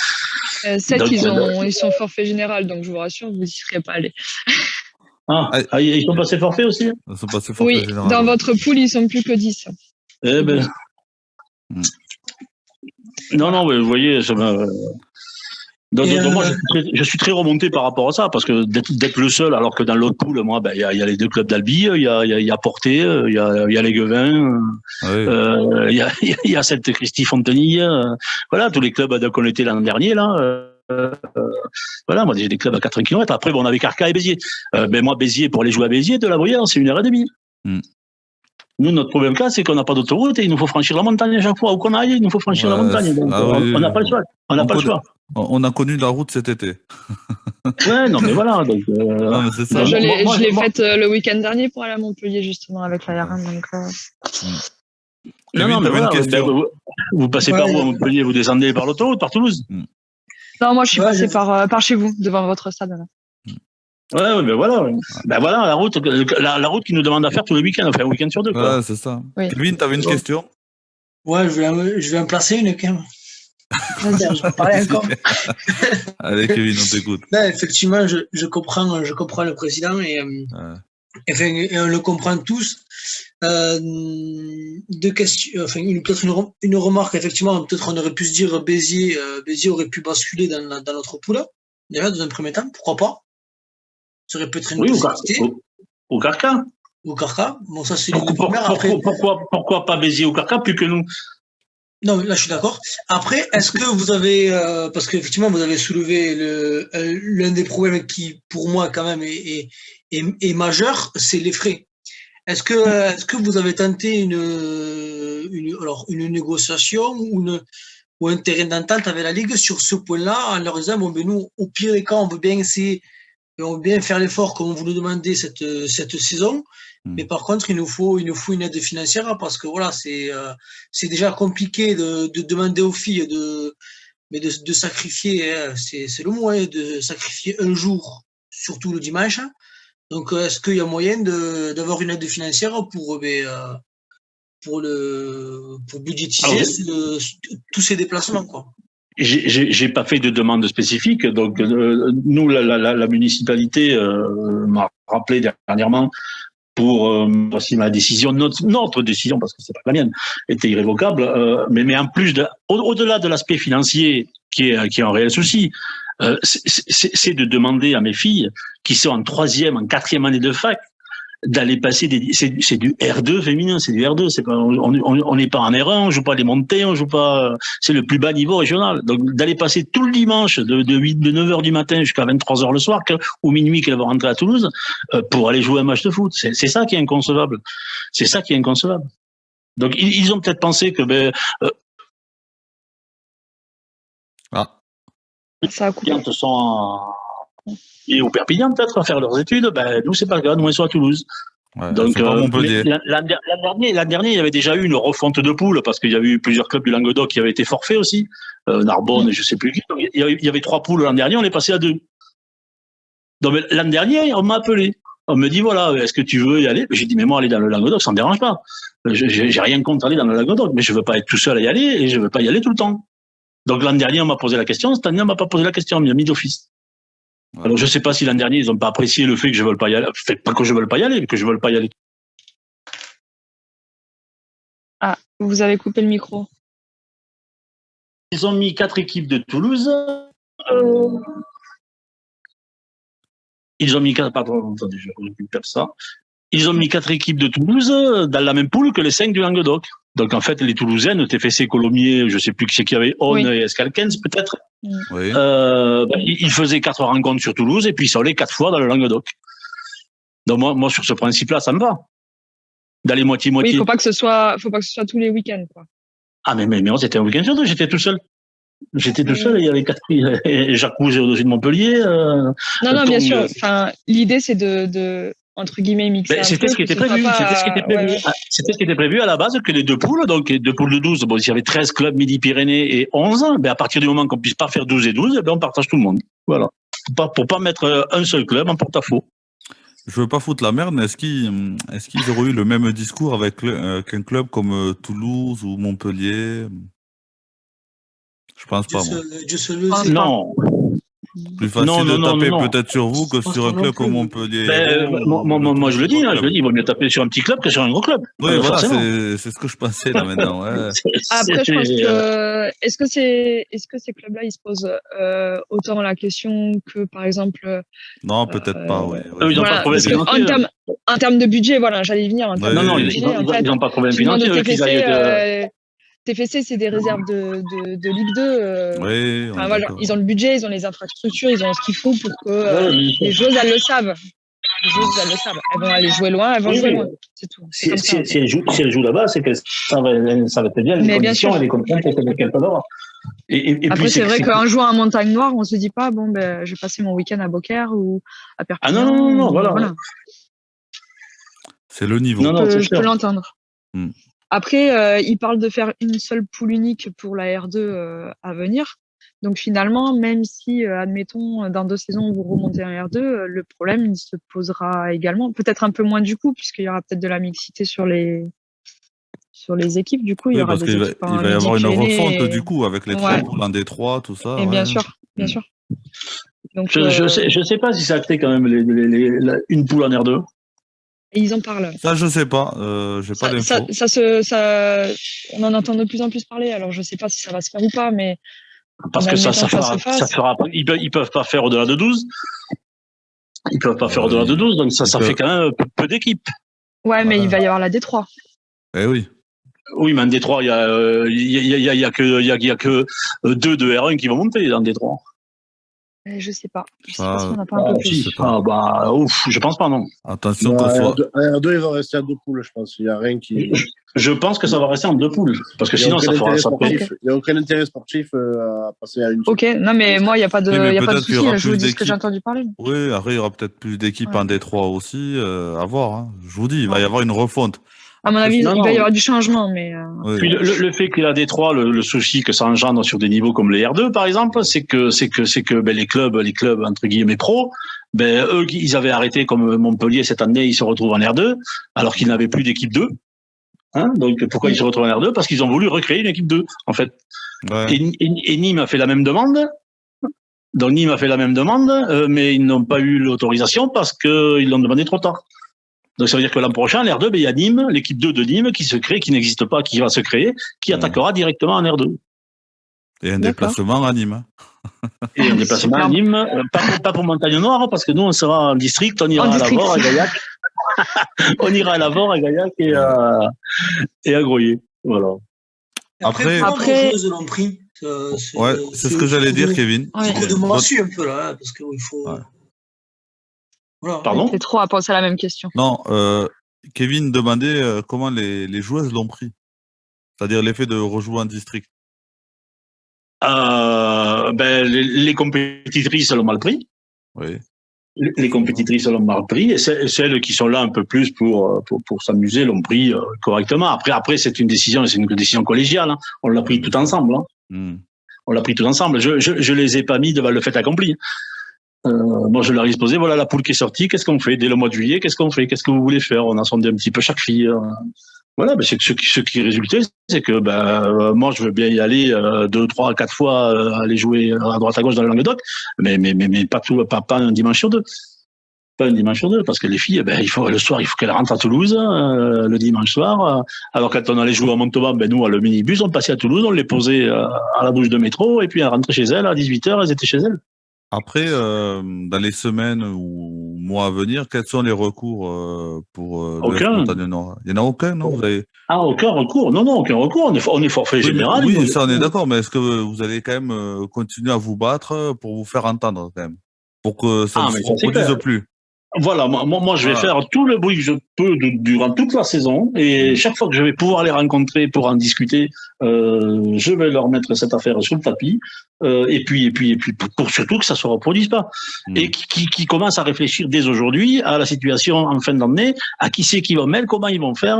7, Donc, ils sont forfait général, donc je vous rassure, vous n'y serez pas allés. Ils sont passés forfait aussi? Ils sont passés forfait général. Dans votre pool, ils sont plus que 10. Eh ben. Non, mais vous voyez, donc moi, je suis très remonté par rapport à ça, parce que d'être le seul, alors que dans l'autre poule, moi, il y a les deux clubs d'Albi, il y a Porté, il y a les Guevins, il y a Sainte-Christie-Fontenille, voilà, tous les clubs qu'on était l'an dernier, là. Voilà, moi j'ai des clubs à 4 km. Après, on avait Carca et Béziers. Moi, Béziers, pour aller jouer à Béziers, de la Bruyère, c'est 1h30. Nous, notre problème là, c'est qu'on n'a pas d'autoroute et il nous faut franchir la montagne à chaque fois. Où qu'on aille, il nous faut franchir la montagne. Donc, on n'a pas le choix. On a connu la route cet été. Ouais, non, mais voilà. Donc, mais c'est ça. Je l'ai faite le week-end dernier pour aller à Montpellier, justement, avec la RM. Donc, non, mais voilà, une question. Vous passez par où à Montpellier? Vous descendez par l'autoroute, par Toulouse? Non, moi, je suis passé par chez vous, devant votre stade. Là. Ouais, mais voilà. Ben voilà, la route qui nous demande à faire tous les week-ends, enfin un week-end sur deux, quoi. Ouais, c'est ça. Oui. Kevin, t'avais une question? Ouais, je vais en placer une quand même. Je vais parler encore. Allez, Kevin, on t'écoute. Là, effectivement, je comprends le président et on le comprend tous. Deux questions, enfin, peut-être une remarque, effectivement, peut-être on aurait pu se dire Béziers aurait pu basculer dans notre poule. Déjà, dans un premier temps, pourquoi pas? Ça aurait peut-être une possibilité. Au Carca. Au Carca. Bon, ça, c'est une première. Après, pourquoi pas Béziers au Carca plus que nous? Non, là, je suis d'accord. Après, est-ce que vous avez, parce qu'effectivement, vous avez soulevé l'un des problèmes qui, pour moi, quand même, est majeur, c'est les frais. Est-ce que vous avez tenté une négociation ou un terrain d'entente avec la Ligue sur ce point-là, en leur disant, bon, ben, nous, au pire des cas, on veut bien faire l'effort comme vous nous demandez cette saison. Mais par contre, il nous faut une aide financière parce que voilà, c'est déjà compliqué de demander aux filles de sacrifier, c'est le mot, de sacrifier un jour, surtout le dimanche. Donc, est-ce qu'il y a moyen d'avoir une aide financière pour budgétiser tous ces déplacements, quoi? J'ai pas fait de demande spécifique, donc nous la municipalité m'a rappelé dernièrement pour si ma décision, notre décision, parce que c'est pas la mienne, était irrévocable, mais en plus au-delà de l'aspect financier qui est un réel souci, c'est de demander à mes filles qui sont en 3e, en 4e année de fac d'aller passer c'est du R2 féminin, c'est du R2, c'est pas, on n'est pas en R1, on joue pas les montées, on joue pas, c'est le plus bas niveau régional. Donc, d'aller passer tout le dimanche de 9h du matin jusqu'à 23h le soir, ou minuit qu'elle va rentrer à Toulouse, pour aller jouer un match de foot. C'est ça qui est inconcevable. C'est ça qui est inconcevable. Donc, ils ont peut-être pensé que, ça a coupé. Ils sont et au Perpignan peut-être à faire leurs études, nous c'est pas le cas, nous ils sont à Toulouse. Ouais, donc l'an dernier, il y avait déjà eu une refonte de poule parce qu'il y avait eu plusieurs clubs du Languedoc qui avaient été forfaits aussi, Narbonne, je sais plus qui. Donc, il y avait 3 poules l'an dernier, on est passé à 2. Donc l'an dernier, on m'a appelé, on me dit voilà, est-ce que tu veux y aller? J'ai dit mais moi aller dans le Languedoc, ça me dérange pas. J'ai rien contre aller dans le Languedoc, mais je veux pas être tout seul à y aller et je veux pas y aller tout le temps. Donc l'an dernier, on m'a posé la question, cette année on m'a pas posé la question, on m'a mis d'office. Alors, je sais pas si l'an dernier, ils ont pas apprécié le fait que je veuille pas y aller. Pas que je veuille pas y aller, mais que je veuille pas y aller. Ah, vous avez coupé le micro. Ils ont mis 4 équipes de Toulouse. Ils ont mis 4, pardon, attendez, je récupère ça. Ils ont mis 4 équipes de Toulouse dans la même poule que les 5 du Languedoc. Donc, en fait, les Toulousaines, TFC, Colomiers, je sais plus qui c'est qu'il y avait, On et Escalquens, peut-être. Oui. Ils faisaient 4 rencontres sur Toulouse et puis ils sont allés 4 fois dans le Languedoc. Donc, moi, sur ce principe-là, ça me va. d'aller moitié-moitié. Oui, faut pas que ce soit tous les week-ends, quoi. Ah, mais c'était un week-end sur deux, j'étais tout seul. J'étais tout seul, il y avait Jacques Rouget au-dessus de Montpellier. Non, bien sûr. Enfin, l'idée, c'est de entre guillemets, mixer c'était ce qui était prévu. C'était ce qui était prévu à la base, que les deux poules, donc les deux poules de 12, bon, s'il y avait 13 clubs Midi-Pyrénées et 11, à partir du moment qu'on puisse pas faire 12 et 12, on partage tout le monde. Voilà. Pour pas mettre un seul club en porte-à-faux. Je veux pas foutre la merde, mais est-ce qu'ils auraient eu le même discours avec qu'un club comme Toulouse ou Montpellier? Je pense pas, moi. Non. Plus facile de taper peut-être sur vous que sur un club comme Montpellier. Moi, je le dis, il vaut mieux taper sur un petit club que sur un gros club. Oui, voilà, c'est ce que je pensais là maintenant. Ouais. Après, je pense que est-ce que ces clubs-là, ils se posent autant la question que, par exemple. Non, peut-être pas. Ouais. Ils n'ont pas de problème financier. En termes de budget, voilà, j'allais y venir. Non, ils n'ont pas de problème financier. TFC, c'est des réserves de Ligue 2. Oui, voilà, ils ont le budget, ils ont les infrastructures, ils ont ce qu'il faut pour que les joueuses, elles le savent. Les joueuses, elles le savent. Elles vont aller jouer loin, elles vont jouer loin. C'est tout. Si elles jouent là-bas, c'est que ça va être bien les conditions et les contraintes qu'elles peuvent avoir. Après, c'est vrai qu'en jouant à Montagne Noire, on se dit pas, bon, je vais passer mon week-end à Beaucaire ou à Perpignan. Ah non, voilà. C'est le niveau. Je peux l'entendre. Après, ils parlent de faire une seule poule unique pour la R2 à venir. Donc finalement, même si, admettons, dans 2 saisons, vous remontez en R2, le problème, il se posera également. Peut-être un peu moins du coup, puisqu'il y aura peut-être de la mixité sur les équipes. Du coup, il y aura des équipes il va y avoir une refonte du coup, avec les 3 poules en D3, tout ça. Et bien sûr. Donc, je sais pas si ça acté quand même une poule en R2. Et ils en parlent. Ça, je sais pas. J'ai pas d'infos. On en entend de plus en plus parler. Alors, je sais pas si ça va se faire ou pas, mais. Parce que ça fera. Ils peuvent pas faire au-delà de 12. Ils peuvent pas faire au-delà de 12, donc ça fait quand même peu d'équipes. Ouais, mais il va y avoir la D3. Eh oui. Oui, mais en D3, il y a que 2 de R1 qui vont monter dans D3. Je sais pas. Je sais pas si on n'a pas un peu plus. Je pense pas, non. Attention qu'on soit. R2, il va rester à 2 poules, je pense. Il n'y a rien qui. Je pense que ça va rester en 2 poules. Parce que sinon, ça fera. Il n'y a aucun intérêt sportif à passer à une seule. Ok, non, mais moi, il n'y a pas de souci. Je vous dis ce que j'ai entendu parler. Oui, après, il y aura peut-être plus d'équipes en D3 aussi. À voir. Hein. Je vous dis, il va y avoir une refonte. À mon avis, il va y avoir du changement, mais. Puis le fait qu'il y a des D3, le souci que ça engendre sur des niveaux comme les R2, par exemple, c'est que les clubs entre guillemets pro, eux, ils avaient arrêté comme Montpellier cette année, ils se retrouvent en R2, alors qu'ils n'avaient plus d'équipe 2. Hein, donc pourquoi ils se retrouvent en R2? Parce qu'ils ont voulu recréer une équipe 2, en fait. Ouais. Et Nîmes a fait la même demande. Donc Nîmes a fait la même demande, mais ils n'ont pas eu l'autorisation parce qu'ils l'ont demandé trop tard. Donc ça veut dire que l'an prochain, l'R2, il y a Nîmes, l'équipe 2 de Nîmes qui se crée, qui n'existe pas, qui va se créer, qui attaquera directement en R2. Et un déplacement à Nîmes. Et un déplacement à Nîmes, pas pour Montagne Noire, parce que nous, on sera en district, on ira à Lavore, à Gaillac. On ira à Lavore, à Gaillac et à Groyer. Voilà. Après les l'ont pris. C'est ce que j'allais dire, Kevin. Il faut demander un peu là, parce qu'il faut. Ouais. Voilà. Pardon? C'est trop à penser à la même question. Non, Kevin demandait comment les joueuses l'ont pris. C'est-à-dire l'effet de rejouer en district. Les compétitrices l'ont mal pris. Oui. Les compétitrices l'ont mal pris et celles qui sont là un peu plus pour s'amuser l'ont pris correctement. Après c'est une décision collégiale. Hein. On l'a pris tout ensemble. Hein. On l'a pris tout ensemble. Je les ai pas mis devant le fait accompli. Moi, je leur ai posé, voilà la poule qui est sortie, qu'est-ce qu'on fait? Dès le mois de juillet, qu'est-ce qu'on fait? Qu'est-ce que vous voulez faire? On a sondé un petit peu chaque fille. Voilà, ce qui résultait, c'est que moi, je veux bien y aller 2, 3, 4 fois, aller jouer à droite à gauche dans le Languedoc, mais pas un dimanche sur 2. Pas un dimanche sur 2, parce que les filles, il faut qu'elles rentrent à Toulouse le dimanche soir. Alors quand on allait jouer à Montauban, nous, à le minibus, on passait à Toulouse, on les posait à la bouche de métro, et puis elles rentraient chez elles à 18h, elles étaient chez elles. Après, dans les semaines ou mois à venir, quels sont les recours pour le Montagne Nord? Il n'y en a aucun, non? Aucun recours? Non, aucun recours. On est forfait général. Oui, ça, on est d'accord, mais est-ce que vous allez quand même continuer à vous battre pour vous faire entendre, quand même? Pour que ça ne se reproduise plus? Voilà, moi je vais faire tout le bruit que je peux durant toute la saison, et chaque fois que je vais pouvoir les rencontrer pour en discuter, je vais leur mettre cette affaire sur le tapis, et puis pour surtout que ça se reproduise pas, et qui commencent à réfléchir dès aujourd'hui à la situation en fin d'année, à qui c'est qu'ils vont mettre, comment ils vont faire,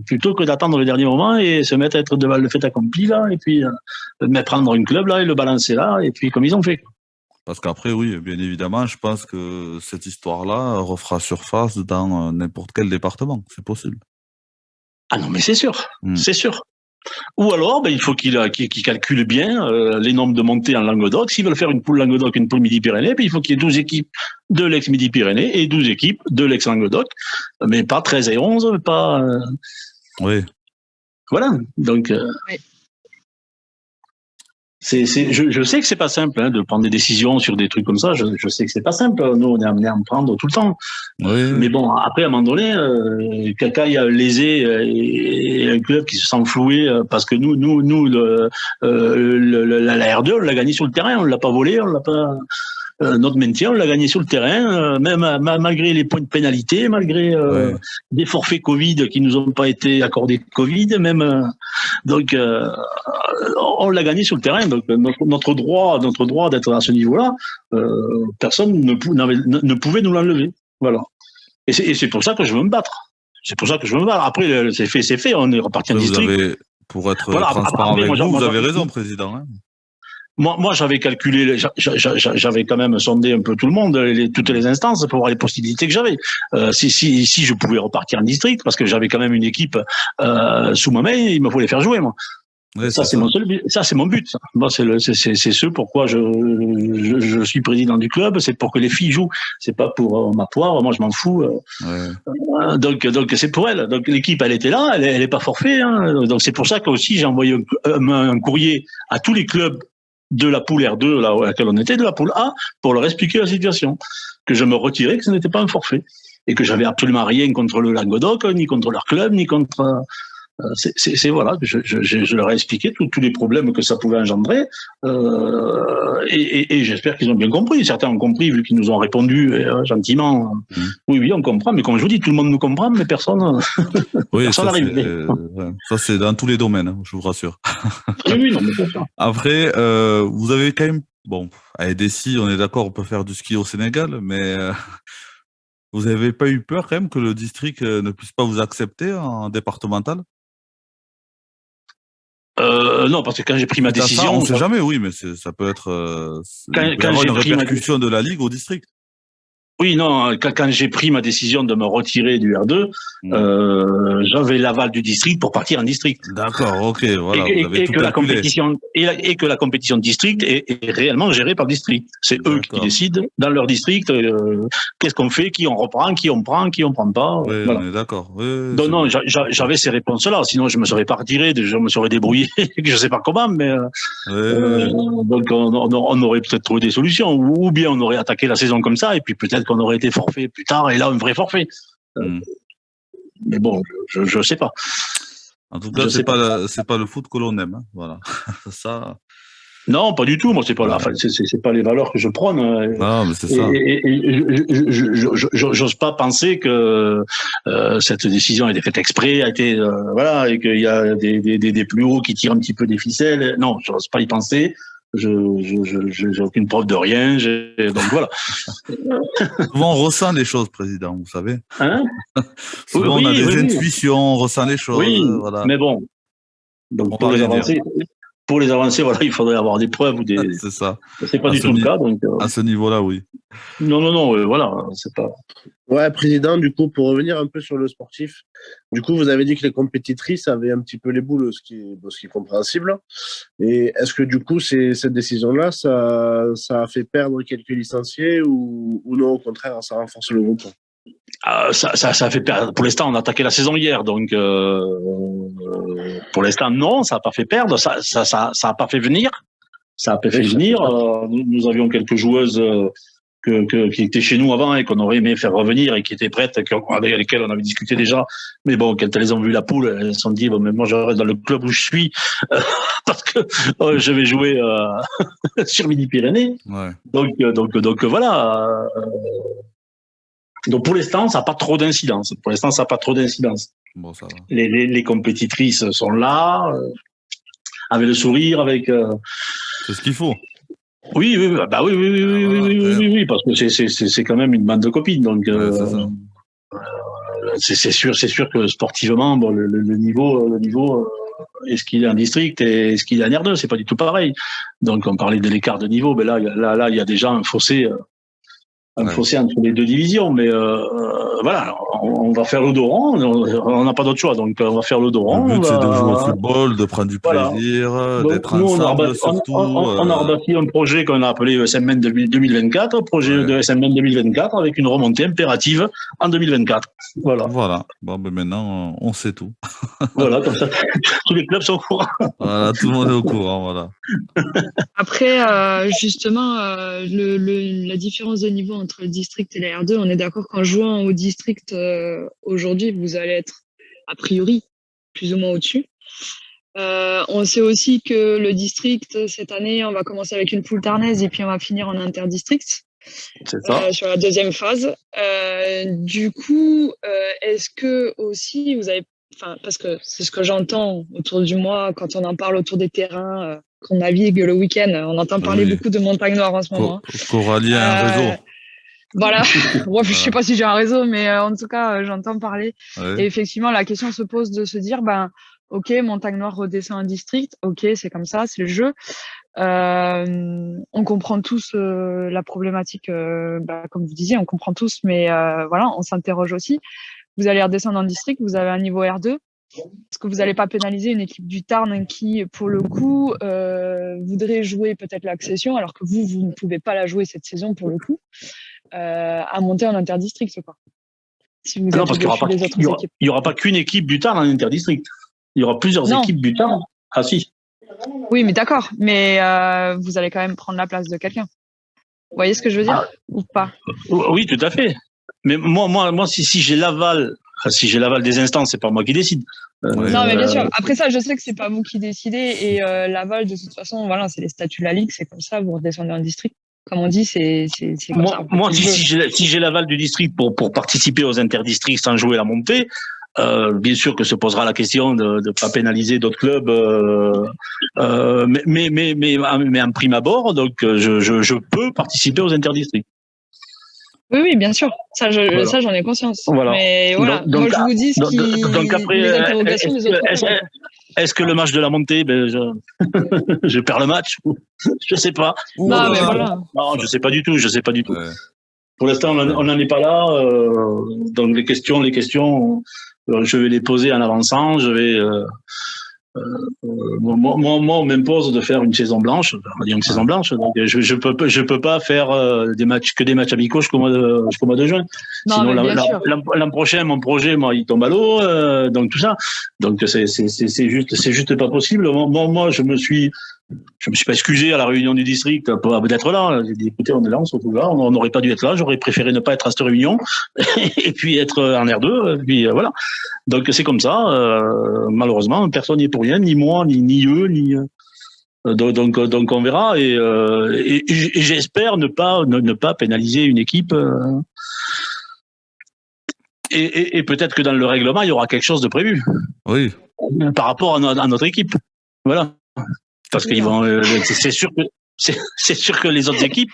plutôt que d'attendre le dernier moment et se mettre à être devant le fait accompli là, et puis prendre un club là et le balancer là, et puis comme ils ont fait. Parce qu'après, oui, bien évidemment, je pense que cette histoire-là refera surface dans n'importe quel département. C'est possible. Ah non, mais c'est sûr, c'est sûr. Ou alors, il faut qu'il calcule bien les nombres de montées en Languedoc. S'ils veulent faire une poule Languedoc, une poule Midi-Pyrénées, il faut qu'il y ait 12 équipes de l'ex-Midi-Pyrénées et 12 équipes de l'ex-Languedoc. Mais pas 13 et 11, pas... Oui. Voilà, donc... Oui. Je sais que c'est pas simple de prendre des décisions sur des trucs comme ça. Je sais que c'est pas simple. Nous, on est amené à en prendre tout le temps. Oui. Mais bon, après, à un moment donné, quelqu'un y a lésé et un club qui se sent floué parce que nous, la R2, on l'a gagné sur le terrain. On l'a pas volé, on l'a pas. Notre maintien, on l'a gagné sur le terrain, même malgré les points de pénalité, malgré des forfaits Covid qui nous ont pas été accordés Covid, même donc on l'a gagné sur le terrain. Donc notre droit d'être à ce niveau-là, personne ne pouvait nous l'enlever. Voilà. Et c'est pour ça que je veux me battre. Après, c'est fait. On est reparti en district. Pour être transparent avec vous avez raison, président. Hein. Moi, j'avais calculé, j'avais quand même sondé un peu tout le monde, toutes les instances pour voir les possibilités que j'avais. Si je pouvais repartir en district, parce que j'avais quand même une équipe sous ma main, il me fallait faire jouer, moi. Ouais, ça, c'est mon seul but. Ça, c'est mon but. Moi, c'est ce pourquoi je suis président du club. C'est pour que les filles jouent. C'est pas pour ma poire. Moi, je m'en fous. Donc, c'est pour elle. Donc, l'équipe, elle était là. Elle est pas forfait. Hein. Donc, c'est pour ça qu'aussi, j'ai envoyé un courrier à tous les clubs de la poule R2, là, à laquelle on était, de la poule A, pour leur expliquer la situation. Que je me retirais, que ce n'était pas un forfait. Et que j'avais absolument rien contre le Languedoc, ni contre leur club, ni contre... voilà, je leur ai expliqué tous les problèmes que ça pouvait engendrer, et j'espère qu'ils ont bien compris. Certains ont compris vu qu'ils nous ont répondu gentiment. Oui, on comprend, mais comme je vous dis, tout le monde nous comprend, mais personne. Oui, personne n'arrive. Ça c'est dans tous les domaines, hein, je vous rassure. Oui, non, mais c'est ça. Après, vous avez quand même, bon, à EDC, on est d'accord, on peut faire du ski au Sénégal, mais vous n'avez pas eu peur quand même que le district ne puisse pas vous accepter en départemental? Non, parce que quand j'ai pris ma décision... on ne sait jamais, oui, mais ça peut être quand une répercussion de la Ligue au district. Oui, non, quand j'ai pris ma décision de me retirer du R2, j'avais l'aval du district pour partir en district. D'accord, ok, voilà. Et que la compétition de district est réellement gérée par le district. C'est eux qui décident dans leur district qu'est-ce qu'on fait, qui on reprend, qui on prend pas. Oui, voilà. On est d'accord. Oui, donc non, j'avais ces réponses-là. Sinon, je me serais pas retiré, je me serais débrouillé, je sais pas comment, mais donc on aurait peut-être trouvé des solutions, ou bien on aurait attaqué la saison comme ça, et puis peut-être qu'on aurait été forfait plus tard, et là un vrai forfait. Mais bon, je sais pas. En tout cas, c'est pas le foot que l'on aime, hein. Voilà. Ça. Non, pas du tout. Moi, c'est pas c'est pas les valeurs que je prône. Non, mais c'est ça. Et j'ose pas penser que cette décision a été faite exprès, voilà, et qu'il y a des plus hauts qui tirent un petit peu des ficelles. Non, j'ose pas y penser. J'ai aucune preuve de rien. Donc voilà. Souvent, on ressent les choses, président, vous savez. Hein? Souvent, on a des intuitions, on ressent les choses. Oui, voilà. mais bon. Donc pour les avancer, voilà, il faudrait avoir des preuves ou des. C'est ça. C'est pas du tout le cas, donc. À ce niveau-là, oui. Non, voilà, c'est pas. Ouais, président, du coup, pour revenir un peu sur le sportif, du coup, vous avez dit que les compétitrices avaient un petit peu les boules, ce qui est compréhensible. Et est-ce que du coup, cette décision-là, ça a fait perdre quelques licenciés ou non, au contraire, ça renforce le groupe? Ça fait perdre. Pour l'instant, on a attaqué la saison hier, donc pour l'instant, non, ça n'a pas fait perdre. Ça a pas fait venir. Ça a pas fait venir. Nous avions quelques joueuses qui étaient chez nous avant et qu'on aurait aimé faire revenir et qui étaient prêtes, avec lesquelles on avait discuté déjà. Mais bon, quand elles ont vu la poule, elles se sont dit, bon, mais moi, je reste dans le club où je suis parce que je vais jouer sur Midi-Pyrénées. Ouais. Donc voilà. Donc pour l'instant, ça n'a pas trop d'incidence. Bon, ça va. Les compétitrices sont là, avec le sourire, avec. C'est ce qu'il faut. Oui, oui, parce que c'est quand même une bande de copines, donc c'est sûr que sportivement, bon, le niveau, est-ce qu'il est en district et est-ce qu'il est en R2, c'est pas du tout pareil. Donc on parlait de l'écart de niveau, mais là il y a déjà un fossé entre les deux divisions, mais voilà, on va faire le dos rond, on n'a pas d'autre choix, donc on va faire le dos rond. Le but, c'est de jouer au football, de prendre du plaisir, d'être ensemble, surtout. On a rebâti un projet qu'on a appelé SMN 2024, projet de SMN 2024, avec une remontée impérative en 2024. Voilà. Bon, ben maintenant, on sait tout. Voilà, comme ça, tous les clubs sont au courant. Voilà, tout le monde est au courant, voilà. Après, justement, la différence de niveau entre le district et la R2, on est d'accord qu'en jouant au district aujourd'hui, vous allez être a priori plus ou moins au-dessus. On sait aussi que le district, cette année, on va commencer avec une poule tarnaise et puis on va finir en interdistrict. C'est ça. Sur la deuxième phase. Du coup, est-ce que aussi vous avez, parce que c'est ce que j'entends autour du mois quand on en parle autour des terrains qu'on navigue le week-end, on entend parler beaucoup de Montagne Noire en ce moment. Coralie a un réseau. Voilà. Ouais, je sais pas si j'ai un réseau, mais en tout cas, j'entends parler. Ouais. Et effectivement, la question se pose de se dire, ok, Montagne Noire redescend en district, ok, c'est comme ça, c'est le jeu. On comprend tous la problématique, comme vous disiez, on comprend tous, mais voilà, on s'interroge aussi. Vous allez redescendre en district, vous avez un niveau R2. Est-ce que vous n'allez pas pénaliser une équipe du Tarn qui, pour le coup, voudrait jouer peut-être l'accession, alors que vous ne pouvez pas la jouer cette saison, pour le coup, à monter en interdistrict, quoi. Si vous non, parce qu'il n'y aura pas qu'une équipe du Tarn en interdistrict. Il y aura plusieurs équipes du Tarn. Ah si. Oui, mais d'accord. Mais vous allez quand même prendre la place de quelqu'un. Vous voyez ce que je veux dire ou pas? Oui, tout à fait. Mais moi, si j'ai l'aval, des instances, c'est pas moi qui décide. Non, mais bien sûr. Après ça, je sais que c'est pas vous qui décidez et l'aval, de toute façon, voilà, c'est les statuts de la ligue, c'est comme ça. Vous redescendez en district. Comme on dit, c'est comme ça. Moi, si j'ai l'aval du district pour participer aux interdistricts sans jouer la montée. Bien sûr que se posera la question de ne pas pénaliser d'autres clubs, mais en prime abord, donc je peux participer aux interdistricts. Oui, bien sûr. Ça, j'en ai conscience. Voilà. Mais voilà, donc, moi je vous dis donc après, les interrogations des autres clubs. Est-ce que le match de la montée, je perds le match? Je sais pas. Non, mais voilà. Non, je sais pas du tout. Ouais. Pour l'instant, on n'en est pas là. Donc les questions, je vais les poser en avançant. Moi, on m'impose de faire une saison blanche. On dit une saison blanche. Donc je peux pas faire des matchs amicaux jusqu'au mois de juin. Non, sinon l'an prochain, mon projet, il tombe à l'eau. Donc tout ça. Donc c'est juste pas possible. Moi, je me suis pas excusé à la réunion du district d'être là. J'ai dit, écoutez, on est là, on se retrouve là. On n'aurait pas dû être là. J'aurais préféré ne pas être à cette réunion et puis être en R2. Puis voilà. Donc c'est comme ça. Malheureusement, personne n'y est pour rien, ni moi, ni eux, ni. Donc on verra. Et j'espère ne pas pénaliser une équipe. Et peut-être que dans le règlement, il y aura quelque chose de prévu. Oui. Par rapport à notre équipe. Voilà. Parce qu'ils vont, c'est sûr que les autres équipes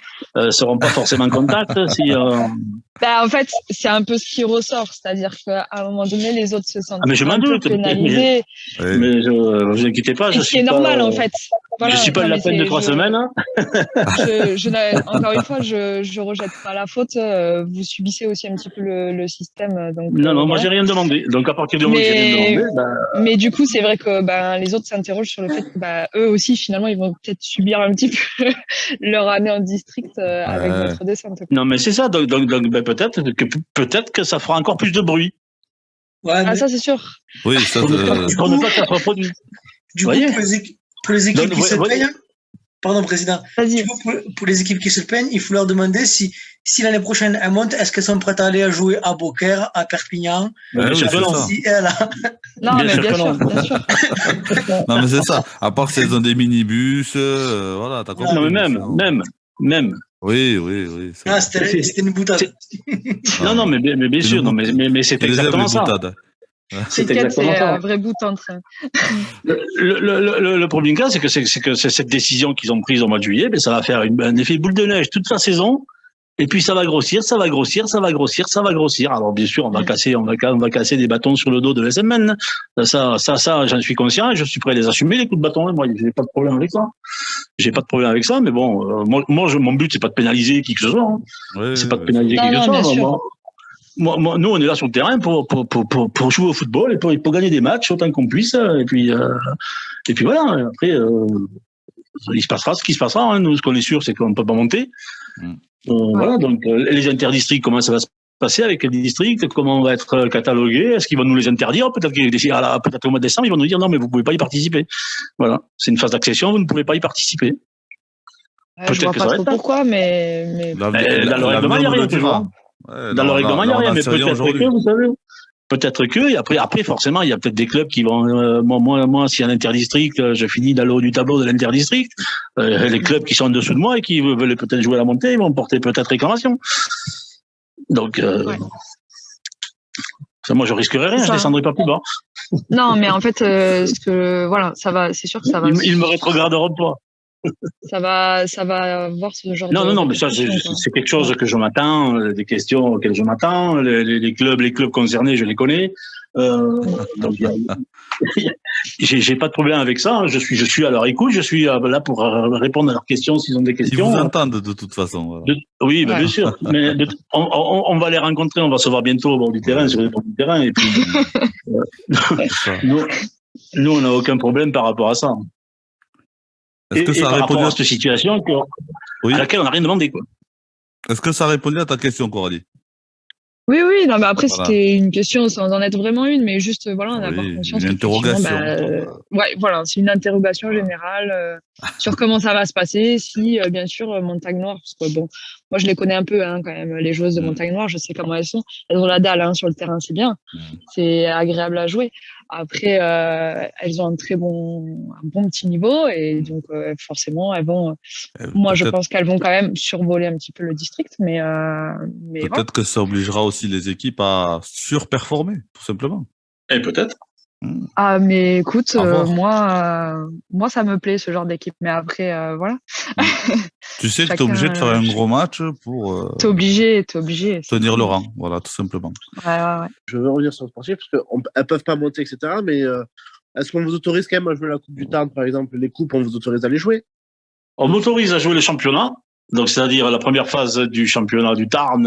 seront pas forcément contacts si. En fait, c'est un peu ce qui ressort, c'est-à-dire qu'à un moment donné, les autres se sentent un peu pénalisés. Mais vous inquiétez pas, ce qui est normal en fait. Voilà, je suis pas de la peine de 3 semaines. Hein. Encore une fois, je rejette pas la faute. Vous subissez aussi un petit peu le système. Donc, non, moi j'ai rien demandé. Donc à partir du moment où j'ai rien demandé. Mais du coup, c'est vrai que les autres s'interrogent sur le fait que eux aussi, finalement, ils vont peut-être subir un petit peu leur année en district avec votre descente. Non, mais c'est ça. Donc peut-être que ça fera encore plus de bruit. Ouais, ça c'est sûr. Oui, ça. Pour ne pas être reproduit. Du coup, pour les équipes qui se plaignent, pardon, président. Pour les équipes qui se plaignent, il faut leur demander si l'année prochaine elles montent, est-ce qu'elles sont prêtes à aller jouer à Beaucaire, à Perpignan, Non, mais bien sûr. Non, mais c'est ça. À part si elles ont des minibus, voilà, t'as compris. Non, mais même. Même. Oui. Ah, c'était une boutade. Non, mais bien sûr, non, mais c'est exactement ça. C'est un vrai bout en train. Le premier cas, c'est que cette décision qu'ils ont prise au mois de juillet, ça va faire un effet boule de neige toute la saison. Et puis ça va grossir. Alors bien sûr, on va casser des bâtons sur le dos de l'SMN. Ça, j'en suis conscient et je suis prêt à les assumer, les coups de bâton. Moi, j'ai pas de problème avec ça. Mais bon, moi, mon but c'est pas de pénaliser qui que ce soit. Hein. C'est pas de pénaliser qui que ce soit. Moi, nous, on est là sur le terrain pour jouer au football et pour gagner des matchs autant qu'on puisse. Et puis voilà. Après, il se passera ce qui se passera. Hein. Nous, ce qu'on est sûr, c'est qu'on ne peut pas monter. Voilà. Donc, les interdistricts, comment ça va se passer avec les districts? Comment on va être catalogué? Est-ce qu'ils vont nous les interdire? Peut-être au mois de décembre, ils vont nous dire non, mais vous pouvez pas y participer. Voilà. C'est une phase d'accession, vous ne pouvez pas y participer. Je vois pas trop pourquoi, mais... Dans le règlement, il n'y a rien toujours. Dans le règlement, il n'y a rien, mais peut-être que, vous savez, et après, forcément, il y a peut-être des clubs qui vont, moi, s'il y a un interdistrict, je finis dans le haut du tableau de l'interdistrict, les clubs qui sont en dessous de moi et qui veulent peut-être jouer à la montée, ils vont porter peut-être réclamation. Donc, ça, moi, je risquerais rien, je descendrai pas plus bas. Non, mais en fait, c'est sûr que ça va. Ils me rétrograderont pas. Ça va avoir ce genre Non, mais ça, c'est quelque chose que je m'attends, des questions auxquelles je m'attends. Les clubs concernés, je les connais. Donc, j'ai pas de problème avec ça. Je suis à leur écoute. Je suis là pour répondre à leurs questions s'ils ont des questions. Ils vous entendent de toute façon. Voilà. Oui, bien sûr. Mais on va les rencontrer. On va se voir bientôt au bord du terrain, sur le bord du terrain. Et puis, nous, on n'a aucun problème par rapport à ça. Est-ce que ça a répondu à cette situation à laquelle on n'a rien demandé, quoi. Est-ce que ça a répondu à ta question, Coralie? Oui, non, mais après, c'était une question sans en être vraiment une, mais juste, on a pas conscience. Une interrogation. C'est une interrogation générale sur comment ça va se passer si, bien sûr, Montagne Noire, parce que bon, moi, je les connais un peu, quand même, les joueuses de Montagne Noire, je sais comment elles sont. Elles ont la dalle, sur le terrain, c'est bien. C'est agréable à jouer. Après, elles ont un bon petit niveau et donc forcément, elles vont. Moi, je pense qu'elles vont quand même survoler un petit peu le district, mais peut-être que ça obligera aussi les équipes à surperformer, tout simplement. Et peut-être. Ah, mais écoute, moi, ça me plaît ce genre d'équipe, mais après, voilà. Tu sais que t'es obligé de faire un gros match pour. T'es obligé. Tenir le rang, voilà, tout simplement. Ouais. Je veux revenir sur le sportif parce qu'elles peuvent pas monter, etc. Mais est-ce qu'on vous autorise quand même à jouer la Coupe du Tarn, par exemple, les coupes, on vous autorise à les jouer? On m'autorise à jouer le championnat. Donc, c'est-à-dire la première phase du championnat du Tarn,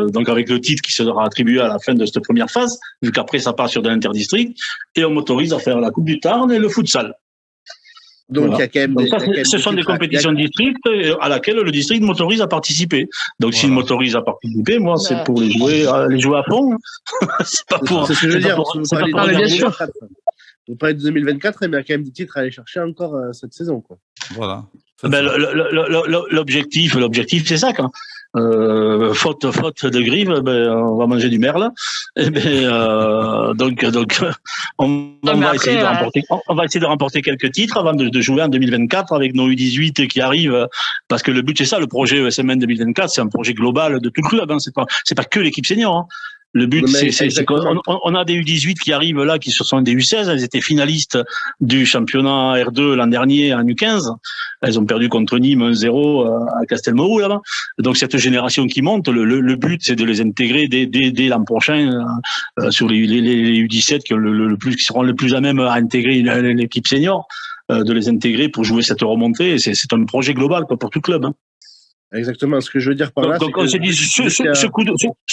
donc avec le titre qui sera attribué à la fin de cette première phase, vu qu'après ça part sur de l'interdistrict, et on m'autorise à faire la Coupe du Tarn et le futsal. Donc, voilà. Il y a quand même ce sont des compétitions de district à laquelle le district m'autorise à participer. Donc, s'il m'autorise à participer, moi, c'est pour les jouer à fond. C'est pas pour. C'est ce que je veux dire. Vous parlez de 2024, mais il y a quand même des titres à aller chercher encore cette saison, quoi. Voilà. L'objectif, c'est ça, quoi. Faute de grive, on va manger du merle. Donc, on va essayer de remporter quelques titres avant de jouer en 2024 avec nos U18 qui arrivent, parce que le but c'est ça, le projet ESMN 2024, c'est un projet global de tout le club. Hein. C'est pas que l'équipe senior. Hein. Le but, c'est qu'on a des U18 qui arrivent là, qui sont des U16. Elles étaient finalistes du championnat R2 l'an dernier en U15. Elles ont perdu contre Nîmes 1-0 à Castelmourou là-bas. Donc cette génération qui monte, le but, c'est de les intégrer dès l'an prochain sur les U17 qui seront le plus à même à intégrer l'équipe senior, de les intégrer pour jouer cette remontée. C'est un projet global pour tout club. Hein. Exactement, ce que je veux dire par là. Donc on s'est dit, ce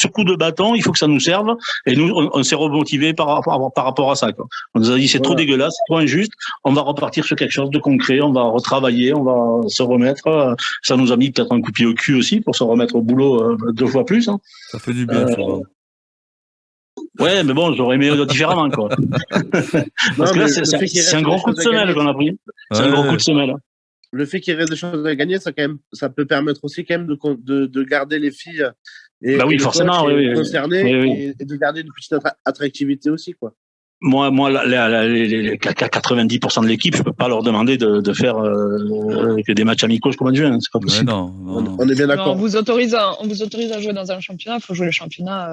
coup de bâton, il faut que ça nous serve. Et nous, on s'est remotivé par rapport à ça, quoi. On nous a dit, c'est trop dégueulasse, c'est trop injuste. On va repartir sur quelque chose de concret. On va retravailler, on va se remettre. Ça nous a mis peut-être un coup de pied au cul aussi pour se remettre au boulot 2 fois plus. Hein. Ça fait du bien, Ouais, mais bon, j'aurais aimé différemment, quoi. Parce que là, c'est un gros coup de semelle qu'on a pris. C'est un gros coup de semelle. Le fait qu'il reste des choses à gagner, ça peut permettre aussi quand même de garder les filles et forcément, concernées et de garder une petite attractivité aussi, quoi. Moi, 90% de l'équipe, je peux pas leur demander de faire que des matchs amicaux jusqu'au mois de juin. C'est pas possible. Non. On est bien d'accord. On vous autorise à jouer dans un championnat. Il faut jouer le championnat.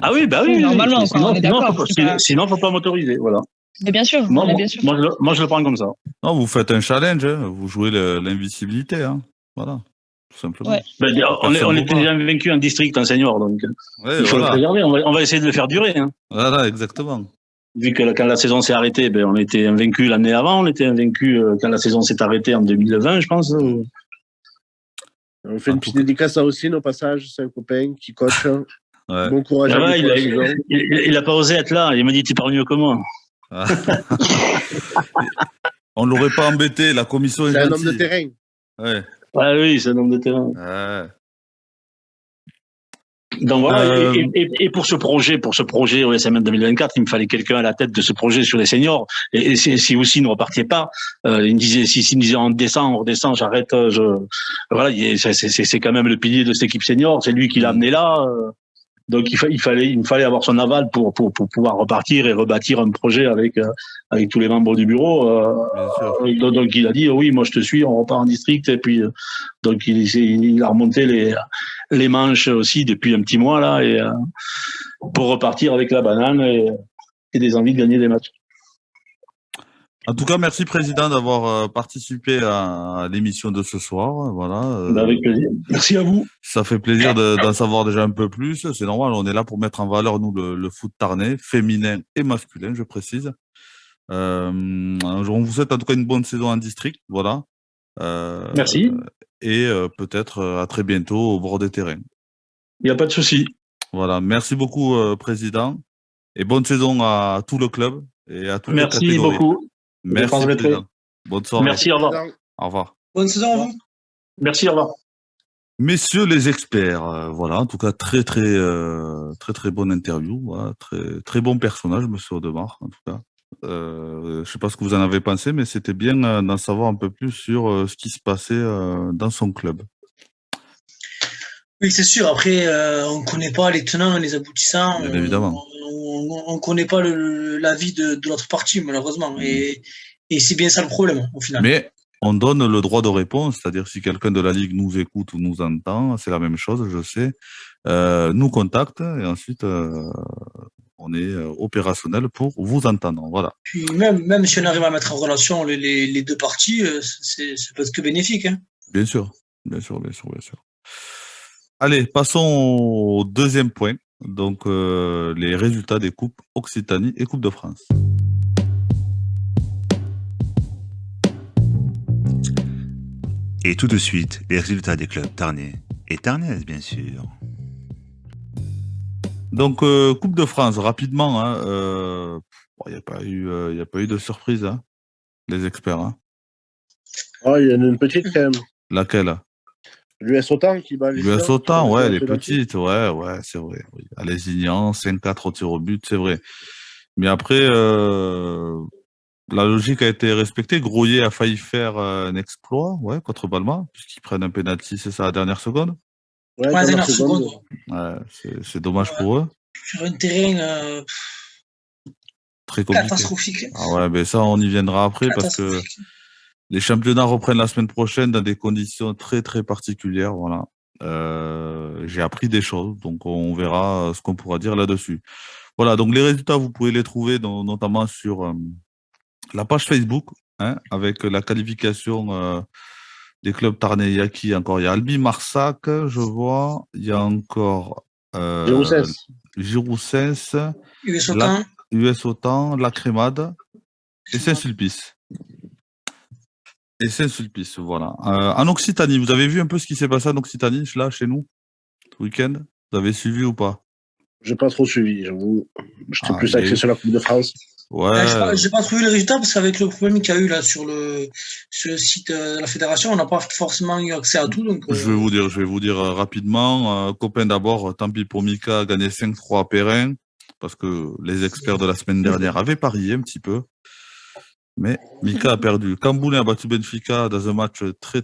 Ah oui, oui. Normalement, sinon, on est d'accord. Sinon, faut pas m'autoriser. Voilà. Mais bien sûr. Moi, bien sûr. moi, je le prends comme ça. Non, vous faites un challenge, hein. Vous jouez l'invisibilité, hein. Voilà, tout simplement. Ouais. On était déjà vaincu en district, en senior, donc il faut le préserver. On va essayer de le faire durer. Hein. Voilà, exactement. Vu que quand la saison s'est arrêtée, on était invaincu l'année avant, on était invaincu quand la saison s'est arrêtée en 2020, je pense. On fait une petite dédicace à Ossine au passage, c'est un copain qui coach. Ouais. Bon courage à lui. Il a pas osé être là, il m'a dit tu parles mieux que moi. On l'aurait pas embêté, la commission est C'est gentille. un homme de terrain. Ouais. Ah oui, c'est un homme de terrain. Ouais. Donc voilà, et pour ce projet OSM 2024, il me fallait quelqu'un à la tête de ce projet sur les seniors. Et si aussi ne repartiez pas, il me disait, s'il me disait on redescend, j'arrête. Voilà, c'est quand même le pilier de cette équipe senior. C'est lui qui l'a amené là. Donc il me fallait avoir son aval pour pouvoir repartir et rebâtir un projet avec tous les membres du bureau. Donc il a dit oui, moi je te suis, on repart en district. Et puis donc il a remonté les manches aussi depuis un petit mois là et pour repartir avec la banane et des envies de gagner des matchs. En tout cas, merci président d'avoir participé à l'émission de ce soir. Voilà. Avec plaisir. Merci à vous. Ça fait plaisir d'en savoir déjà un peu plus. C'est normal, on est là pour mettre en valeur nous le foot tarnais, féminin et masculin, je précise. On vous souhaite en tout cas une bonne saison en district. Voilà. Merci. Et peut-être à très bientôt au bord des terrains. Il n'y a pas de souci. Voilà. Merci beaucoup, président. Et bonne saison à tout le club et à toutes les catégories. Merci beaucoup. Merci, président. Bonne soirée. Merci, au revoir. Au revoir. Bonne saison à vous. Merci, au revoir. Messieurs les experts, voilà, en tout cas très bonne interview, voilà, très bon personnage, Monsieur Audemars, en tout cas. Je sais pas ce que vous en avez pensé, mais c'était bien d'en savoir un peu plus sur ce qui se passait dans son club. Oui, c'est sûr. Après, on ne connaît pas les tenants et les aboutissants. Bien évidemment. On ne connaît pas l'avis de l'autre partie, malheureusement. Et c'est bien ça le problème, au final. Mais on donne le droit de réponse, c'est-à-dire si quelqu'un de la Ligue nous écoute ou nous entend, c'est la même chose, je sais, nous contacte et ensuite on est opérationnel pour vous entendre. Voilà. Puis même si on arrive à mettre en relation les deux parties, c'est peut être que bénéfique. Hein. Bien sûr. Allez, passons au deuxième point. Donc, les résultats des Coupes Occitanie et Coupe de France. Et tout de suite, les résultats des clubs tarnais et tarnaises, bien sûr. Donc, Coupe de France, rapidement. Il n'y a pas eu de surprise, hein, les experts. Hein. Oh, il y en a une petite quand même. Laquelle? L'US Autan qui bat les l'US Autan, ouais, les petites, ouais, c'est vrai. Oui. À Lézignan, 5-4 au tir au but, c'est vrai. Mais après, la logique a été respectée. Groyer a failli faire un exploit, ouais, contre Balma, puisqu'ils prennent un penalty, c'est ça, à la dernière seconde. Ouais, dernière seconde. Ouais, c'est dommage pour eux. Sur un terrain très compliqué. Catastrophique. Ah ouais, mais ça, on y viendra après parce que les championnats reprennent la semaine prochaine dans des conditions très particulières. Voilà. J'ai appris des choses, donc on verra ce qu'on pourra dire là-dessus. Voilà, donc les résultats, vous pouvez les trouver notamment sur la page Facebook, hein, avec la qualification des clubs tarnais. Il y a qui encore? Il y a Albi Marsac, je vois. Il y a encore Giroussens, US Autan, La Crémade et Saint-Sulpice. Voilà. En Occitanie, vous avez vu un peu ce qui s'est passé en Occitanie, là, chez nous, ce week-end? Vous avez suivi ou pas? J'ai pas trop suivi, j'avoue. J'étais plus axé sur la Coupe de France. Ouais. J'ai pas trouvé les résultats parce qu'avec le problème qu'il y a eu là sur le site de la fédération, on n'a pas forcément eu accès à tout. Donc, Je vais vous dire rapidement. Copain d'abord, tant pis pour Mika, a gagné 5-3 à Perrin, parce que les experts de la semaine dernière avaient parié un petit peu. Mais Mika a perdu. Camboulin a battu Benfica dans un match très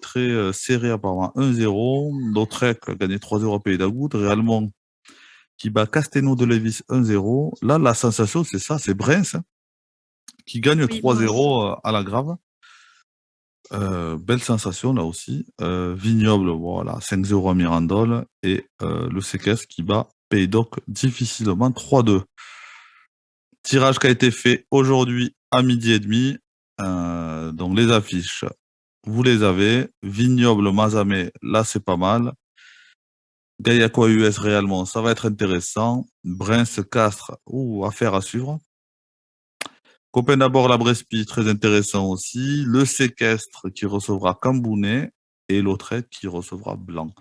serré, apparemment 1-0. Lautrec a gagné 3-0 à Pays d'Agout. Réalmont, qui bat Castelnau de Lévis 1-0. Là, la sensation, c'est ça, c'est Brens qui gagne 3-0 à la Grave. Belle sensation là aussi. Vignoble, voilà, 5-0 à Mirandol. Et le CKS qui bat Pays d'Oc difficilement 3-2. Tirage qui a été fait aujourd'hui à 12h30. Donc les affiches, vous les avez. Vignoble, Mazamet, là c'est pas mal. Gaillacois US réellement, ça va être intéressant. Brens, Castres, affaire à suivre. Copain d'abord, la Brespi, très intéressant aussi. Le Séquestre qui recevra Cambounet et l'Autrette qui recevra Blanc.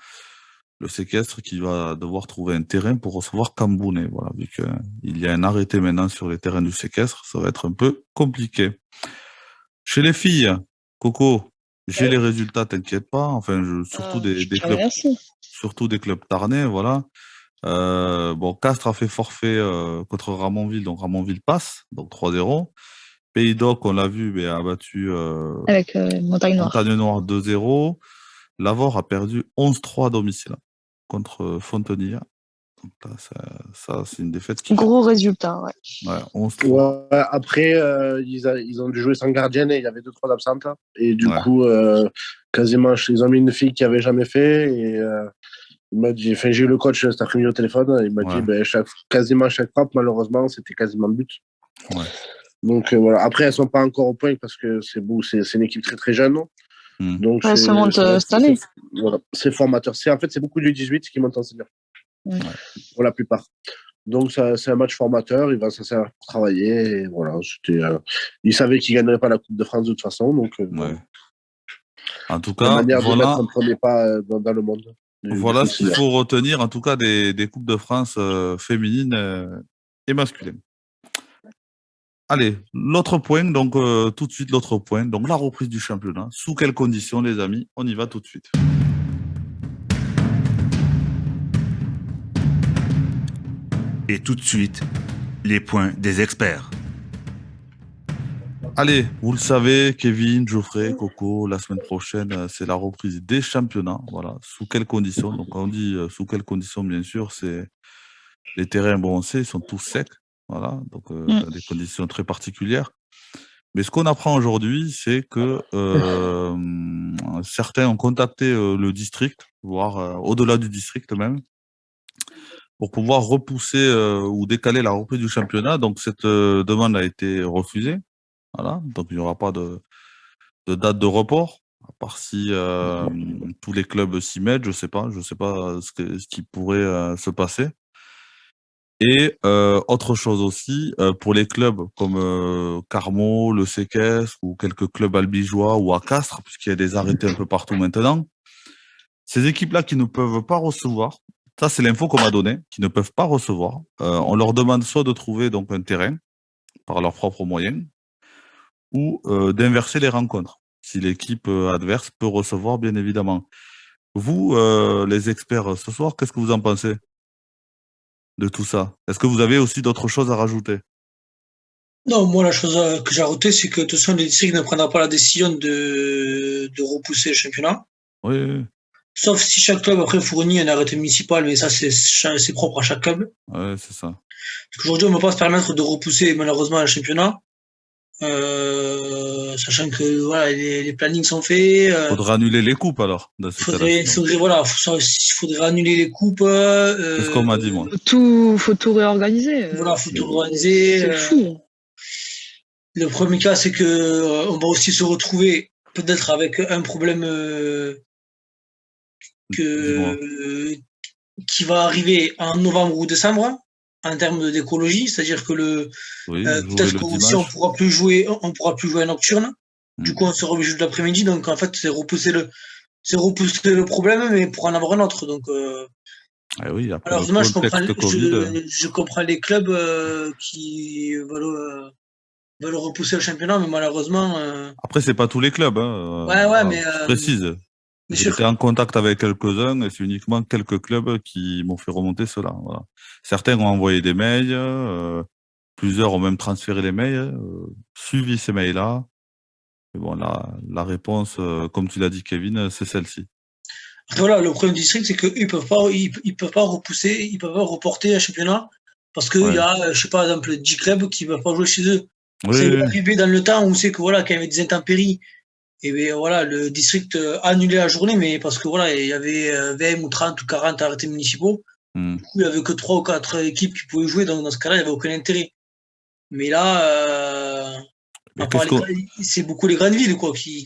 Le Séquestre qui va devoir trouver un terrain pour recevoir Cambounet. Voilà, vu qu'il y a un arrêté maintenant sur les terrains du Séquestre, ça va être un peu compliqué. Chez les filles, Coco, j'ai les résultats, t'inquiète pas. Enfin, surtout des clubs tarnais, voilà. Castres a fait forfait contre Ramonville, donc Ramonville passe, donc 3-0. Pays d'Oc, on l'a vu, a battu avec Montagne Noire 2-0. Lavore a perdu 11-3 à domicile contre Fontenilla. Donc là, ça c'est une défaite gros résultat, ouais. 11-3. Ouais, après, ils ont dû jouer sans gardienne et il y avait 2-3 absentes. Et du coup, quasiment, ils ont mis une fille qui n'avait jamais fait. Et il m'a dit, j'ai eu le coach cet après-midi au téléphone. Il m'a dit, quasiment chaque frappe, malheureusement, c'était quasiment le but. Ouais. Donc voilà. Après, elles ne sont pas encore au point parce que c'est une équipe très très jeune. Donc, elles se montent cette année. Voilà, c'est formateur. En fait, c'est beaucoup du 18 qui montent en senior. Pour la plupart. Donc, c'est un match formateur. Il va s'en servir pour travailler. Et voilà, il savait qu'il ne gagnerait pas la Coupe de France de toute façon. Donc, en tout cas, de mettre un premier pas dans le monde. Voilà ce qu'il faut retenir, en tout cas, des Coupes de France féminines et masculines. Allez, l'autre point, donc tout de suite l'autre point, donc la reprise du championnat. Sous quelles conditions, les amis? On y va tout de suite. Et tout de suite, les points des experts. Allez, vous le savez, Kevin, Geoffrey, Coco, la semaine prochaine, c'est la reprise des championnats. Voilà, sous quelles conditions? Donc, on dit sous quelles conditions, bien sûr, c'est les terrains, on sait, ils sont tous secs. Voilà, donc des conditions très particulières. Mais ce qu'on apprend aujourd'hui, c'est que certains ont contacté le district, voire au-delà du district même, pour pouvoir repousser ou décaler la reprise du championnat. Donc, cette demande a été refusée. Voilà, donc il n'y aura pas de date de report, à part si tous les clubs s'y mettent, je sais pas ce qui pourrait se passer. Et autre chose aussi, pour les clubs comme Carmaux, le CKS ou quelques clubs albigeois ou à Castres, puisqu'il y a des arrêtés un peu partout maintenant, ces équipes-là qui ne peuvent pas recevoir, ça c'est l'info qu'on m'a donnée, qui ne peuvent pas recevoir, on leur demande soit de trouver donc un terrain par leurs propres moyens, ou d'inverser les rencontres, si l'équipe adverse peut recevoir, bien évidemment. Vous, les experts ce soir, qu'est-ce que vous en pensez de tout ça? Est-ce que vous avez aussi d'autres choses à rajouter? Non, moi, la chose que j'ai rajoutée, c'est que de toute façon, le district ne prendra pas la décision de repousser le championnat. Oui. Sauf si chaque club, après, fournit un arrêté municipal, mais ça, c'est propre à chaque club. Ouais, c'est ça. Parce qu'aujourd'hui, on ne peut pas se permettre de repousser, malheureusement, le championnat. Sachant que voilà, les plannings sont faits. Faudra annuler les coupes alors. Faudrait annuler les coupes. C'est ce qu'on m'a dit moi. Faut tout réorganiser. Voilà, faut tout réorganiser. C'est fou. Le premier cas, c'est que on va aussi se retrouver peut-être avec un problème qui va arriver en novembre ou décembre. En termes d'écologie, c'est-à-dire que peut-être qu'aussi on pourra plus jouer à nocturne. Du coup, on sera obligé de l'après-midi. Donc en fait, c'est repousser le problème, mais pour en avoir un autre. Donc malheureusement, je comprends les clubs qui veulent repousser le championnat, mais malheureusement. Après, c'est pas tous les clubs. Hein. Mais je précise. J'étais en contact avec quelques-uns et c'est uniquement quelques clubs qui m'ont fait remonter cela. Voilà. Certains ont envoyé des mails, plusieurs ont même transféré les mails, suivi ces mails-là. Mais bon, la réponse, comme tu l'as dit, Kevin, c'est celle-ci. Voilà, le problème du district, c'est qu'ils peuvent pas, ils peuvent pas repousser, ils peuvent pas reporter un championnat parce qu'il y a, je sais pas, par exemple, 10 clubs qui ne peuvent pas jouer chez eux. C'est arrivé dans le temps où c'est que voilà, quand il y avait des intempéries, et bien voilà, le district annulait la journée, mais parce que voilà, il y avait 20 ou 30 ou 40 arrêtés municipaux. Du coup, il y avait que 3 ou 4 équipes qui pouvaient jouer, donc dans ce cas-là, il n'y avait aucun intérêt. Mais là, c'est beaucoup les grandes villes, quoi, qui...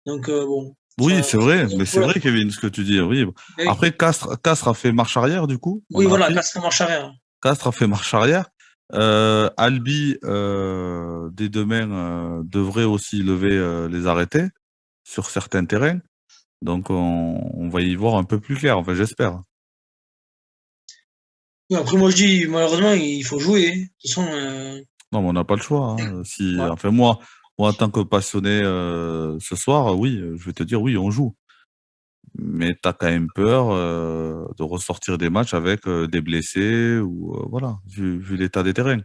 Donc, bon. Oui, c'est vrai, mais c'est vrai, Kevin, ce que tu dis. Oui. Après, Castres a fait marche arrière, du coup. Oui, voilà, Castres a marche arrière. Castres a fait marche arrière. Albi, dès demain, devrait aussi lever les arrêtés sur certains terrains. Donc, on va y voir un peu plus clair, enfin, j'espère. Oui, après, moi, je dis, malheureusement, il faut jouer. De toute façon... Non, mais on n'a pas le choix. Hein. Enfin, moi, en tant que passionné ce soir, oui, je vais te dire, oui, on joue. Mais tu as quand même peur de ressortir des matchs avec des blessés ou voilà, vu l'état des terrains.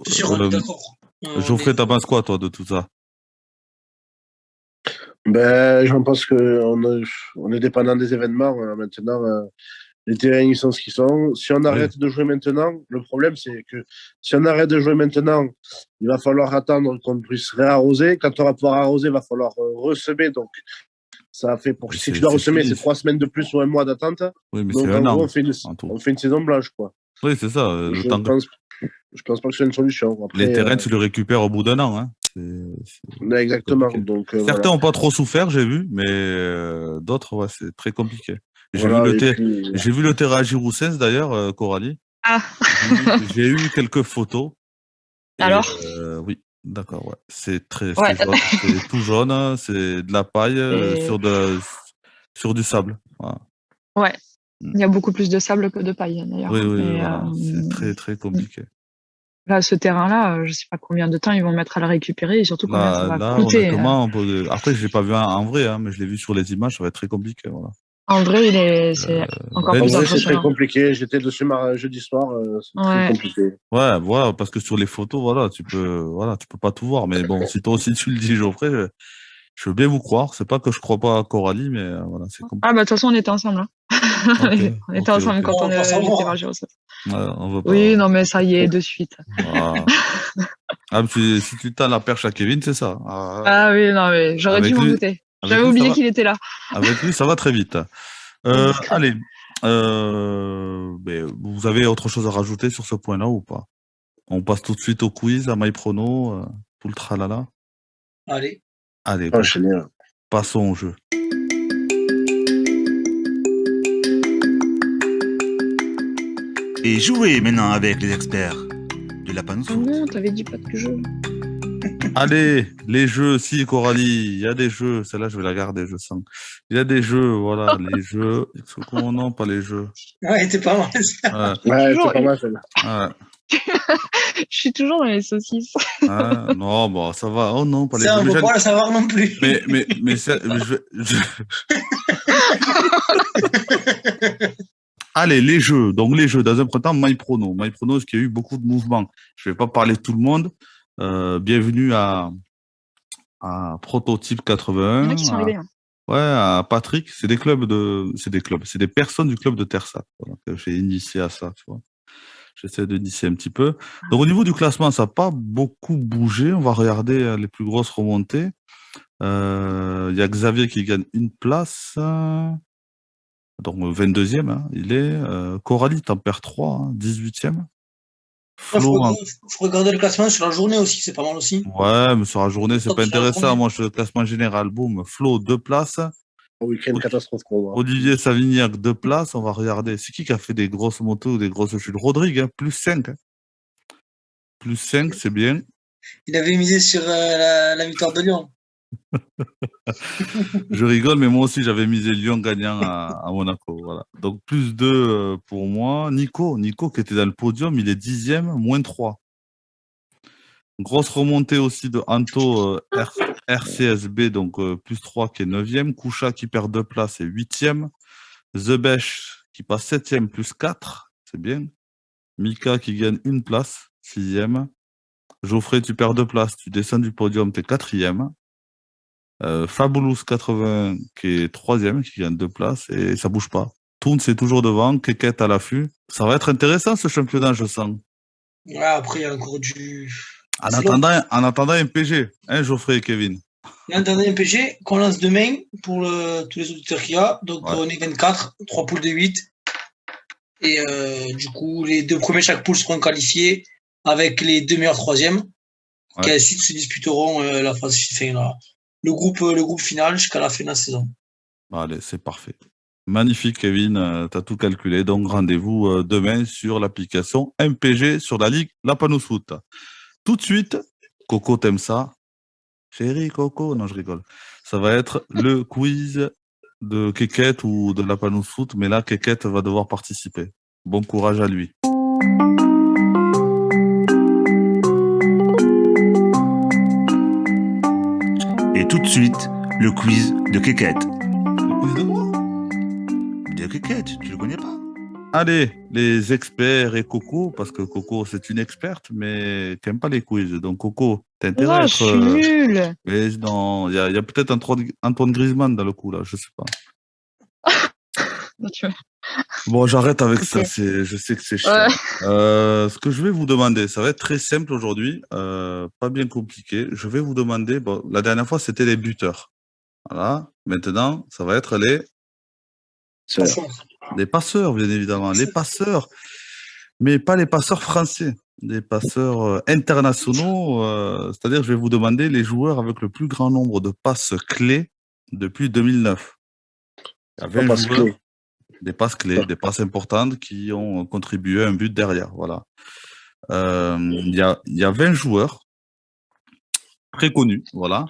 C'est sûr, on est d'accord. Geoffrey, t'en penses quoi, toi, de tout ça? Ben, j'en pense qu'on est dépendant des événements. Maintenant, les terrains, ils sont ce qu'ils sont. Si on arrête de jouer maintenant, le problème, c'est que si on arrête de jouer maintenant, il va falloir attendre qu'on puisse réarroser. Quand on va pouvoir arroser, il va falloir ressemer. Donc, ça fait pour si tu dois ressemer, c'est 3 semaines de plus ou un mois d'attente. Oui, mais donc, c'est un an. On fait une saison blanche, quoi. Oui, c'est ça. Je pense pas que c'est une solution. Après, les terrains, tu les récupères au bout d'un an. Hein. Exactement. Donc, certains n'ont pas trop souffert, j'ai vu, mais d'autres, c'est très compliqué. J'ai vu le terrain à Giroussens, d'ailleurs, Coralie. Ah. J'ai eu quelques photos. Alors oui, d'accord, ouais. C'est c'est tout jaune, c'est de la paille sur du sable. Voilà. Ouais. Il y a beaucoup plus de sable que de paille, d'ailleurs. Oui, voilà. C'est très, très compliqué. Là, ce terrain-là, je ne sais pas combien de temps ils vont mettre à le récupérer et surtout combien ça va coûter. Après, je ne l'ai pas vu en vrai, hein, mais je l'ai vu sur les images, ça va être très compliqué. Voilà. En vrai, c'est encore plus impressionnant. C'est très compliqué. J'étais dessus jeudi soir. C'est très compliqué. Ouais, voilà, parce que sur les photos, voilà, tu peux pas tout voir. Mais bon, si toi aussi tu le dis, Geoffrey, je veux bien vous croire. C'est pas que je crois pas à Coralie, mais voilà, c'est compliqué. Ah, bah, de toute façon, on était ensemble. Hein. On était ensemble quand on a été ragé au Oui, non, mais ça y est, de suite. Si tu tends la perche à Kevin, c'est ça. Oui, non, mais j'aurais dû m'en douter. J'avais oublié qu'il était là. Avec lui, ça va très vite. Allez, vous avez autre chose à rajouter sur ce point-là ou pas? On passe tout de suite au quiz, à MyProno, tout le tralala. Allez, passons au jeu. Et jouez maintenant avec les experts de la panne. Non, t'avais dit pas de jeu. Allez, les jeux, si Coralie, il y a des jeux, celle-là je vais la garder, je sens. Il y a des jeux, voilà, les jeux. Comment non, pas les jeux. Ouais, t'es pas mal. Ouais, c'est pas mal celle-là. Je suis toujours dans les saucisses. Non, bon, ça va. Oh non, pas les jeux. Ça, on ne peut pas le savoir non plus. Mais Allez, les jeux. Donc, les jeux, dans un premier temps, MyProno. MyProno, ce qui a eu beaucoup de mouvements. Je ne vais pas parler de tout le monde. Bienvenue à Prototype 81. Qui sont arrivés, hein. Ouais, à Patrick. C'est des personnes du club de Tersat. Voilà, que j'ai initié à ça, tu vois. J'essaie d'initier un petit peu. Donc, au niveau du classement, ça n'a pas beaucoup bougé. On va regarder les plus grosses remontées. Il y a Xavier qui gagne une place. Donc, 22e, hein, il est. Coralie, t'en perds 3, hein, 18e. Il faut regarder le classement sur la journée aussi, c'est pas mal aussi. Ouais, mais sur la journée, c'est pas intéressant. Moi, je fais le classement général. Boum, Flo, 2 places. Week-end catastrophe. Olivier Savignac, 2 places. On va regarder. C'est qui a fait des grosses motos ou des grosses chutes? Rodrigue, hein, plus 5. Hein. Plus 5, c'est bien. Il avait misé sur la victoire de Lyon. Je rigole, mais moi aussi, j'avais misé Lyon gagnant à Monaco. Voilà. Donc, plus 2 pour moi. Nico qui était dans le podium, il est 10e, moins 3. Grosse remontée aussi de Anto RCSB, donc plus 3 qui est 9e. Koucha qui perd 2 places et 8e. Zebesh qui passe 7e, plus 4. C'est bien. Mika qui gagne une place, 6e. Geoffrey, tu perds 2 places, tu descends du podium, t'es 4e. Fabulous 80 qui est 3e, qui gagne 2 places et ça bouge pas. Toon, c'est toujours devant, Keket à l'affût. Ça va être intéressant ce championnat, je sens. Ouais, après, il y a encore du. En attendant MPG, hein, Geoffrey et Kevin. Il y a un dernier MPG qu'on lance demain pour tous les auditeurs qu'il y a. Donc, on est 24, 3 poules de 8. Et du coup, les 2 premiers chaque poule seront qualifiés avec les 2 meilleurs 3e qui ensuite se disputeront la phase finale. Le groupe final jusqu'à la fin de la saison. Allez, c'est parfait. Magnifique, Kevin. Tu as tout calculé. Donc, rendez-vous demain sur l'application MPG sur la Ligue La Panousse Foot. Tout de suite, Coco, t'aimes ça? Chérie Coco, non, je rigole. Ça va être le quiz de Keket ou de La Panousse Foot, mais là, Keket va devoir participer. Bon courage à lui. Et tout de suite, le quiz de Keket. Le quiz de moi? De Keket, tu le connais pas? Allez, les experts et Coco, parce que Coco, c'est une experte, mais t'aimes pas les quiz. Donc, Coco, t'as intérêt à être... je suis nulle. Mais non, il y a peut-être Antoine Griezmann dans le coup, là, je sais pas. Bon, j'arrête avec ça, je sais que c'est chiant. Ce que je vais vous demander, ça va être très simple aujourd'hui, pas bien compliqué. Je vais vous demander, bon, la dernière fois, c'était les buteurs. Voilà. Maintenant, ça va être les passeurs, bien évidemment. Les passeurs, mais pas les passeurs français. Des passeurs internationaux, c'est-à-dire je vais vous demander les joueurs avec le plus grand nombre de passes clés depuis 2009. Il y a 20 joueurs, des passes clés, des passes importantes qui ont contribué à un but derrière. Voilà. Il y a 20 joueurs très connus. Voilà.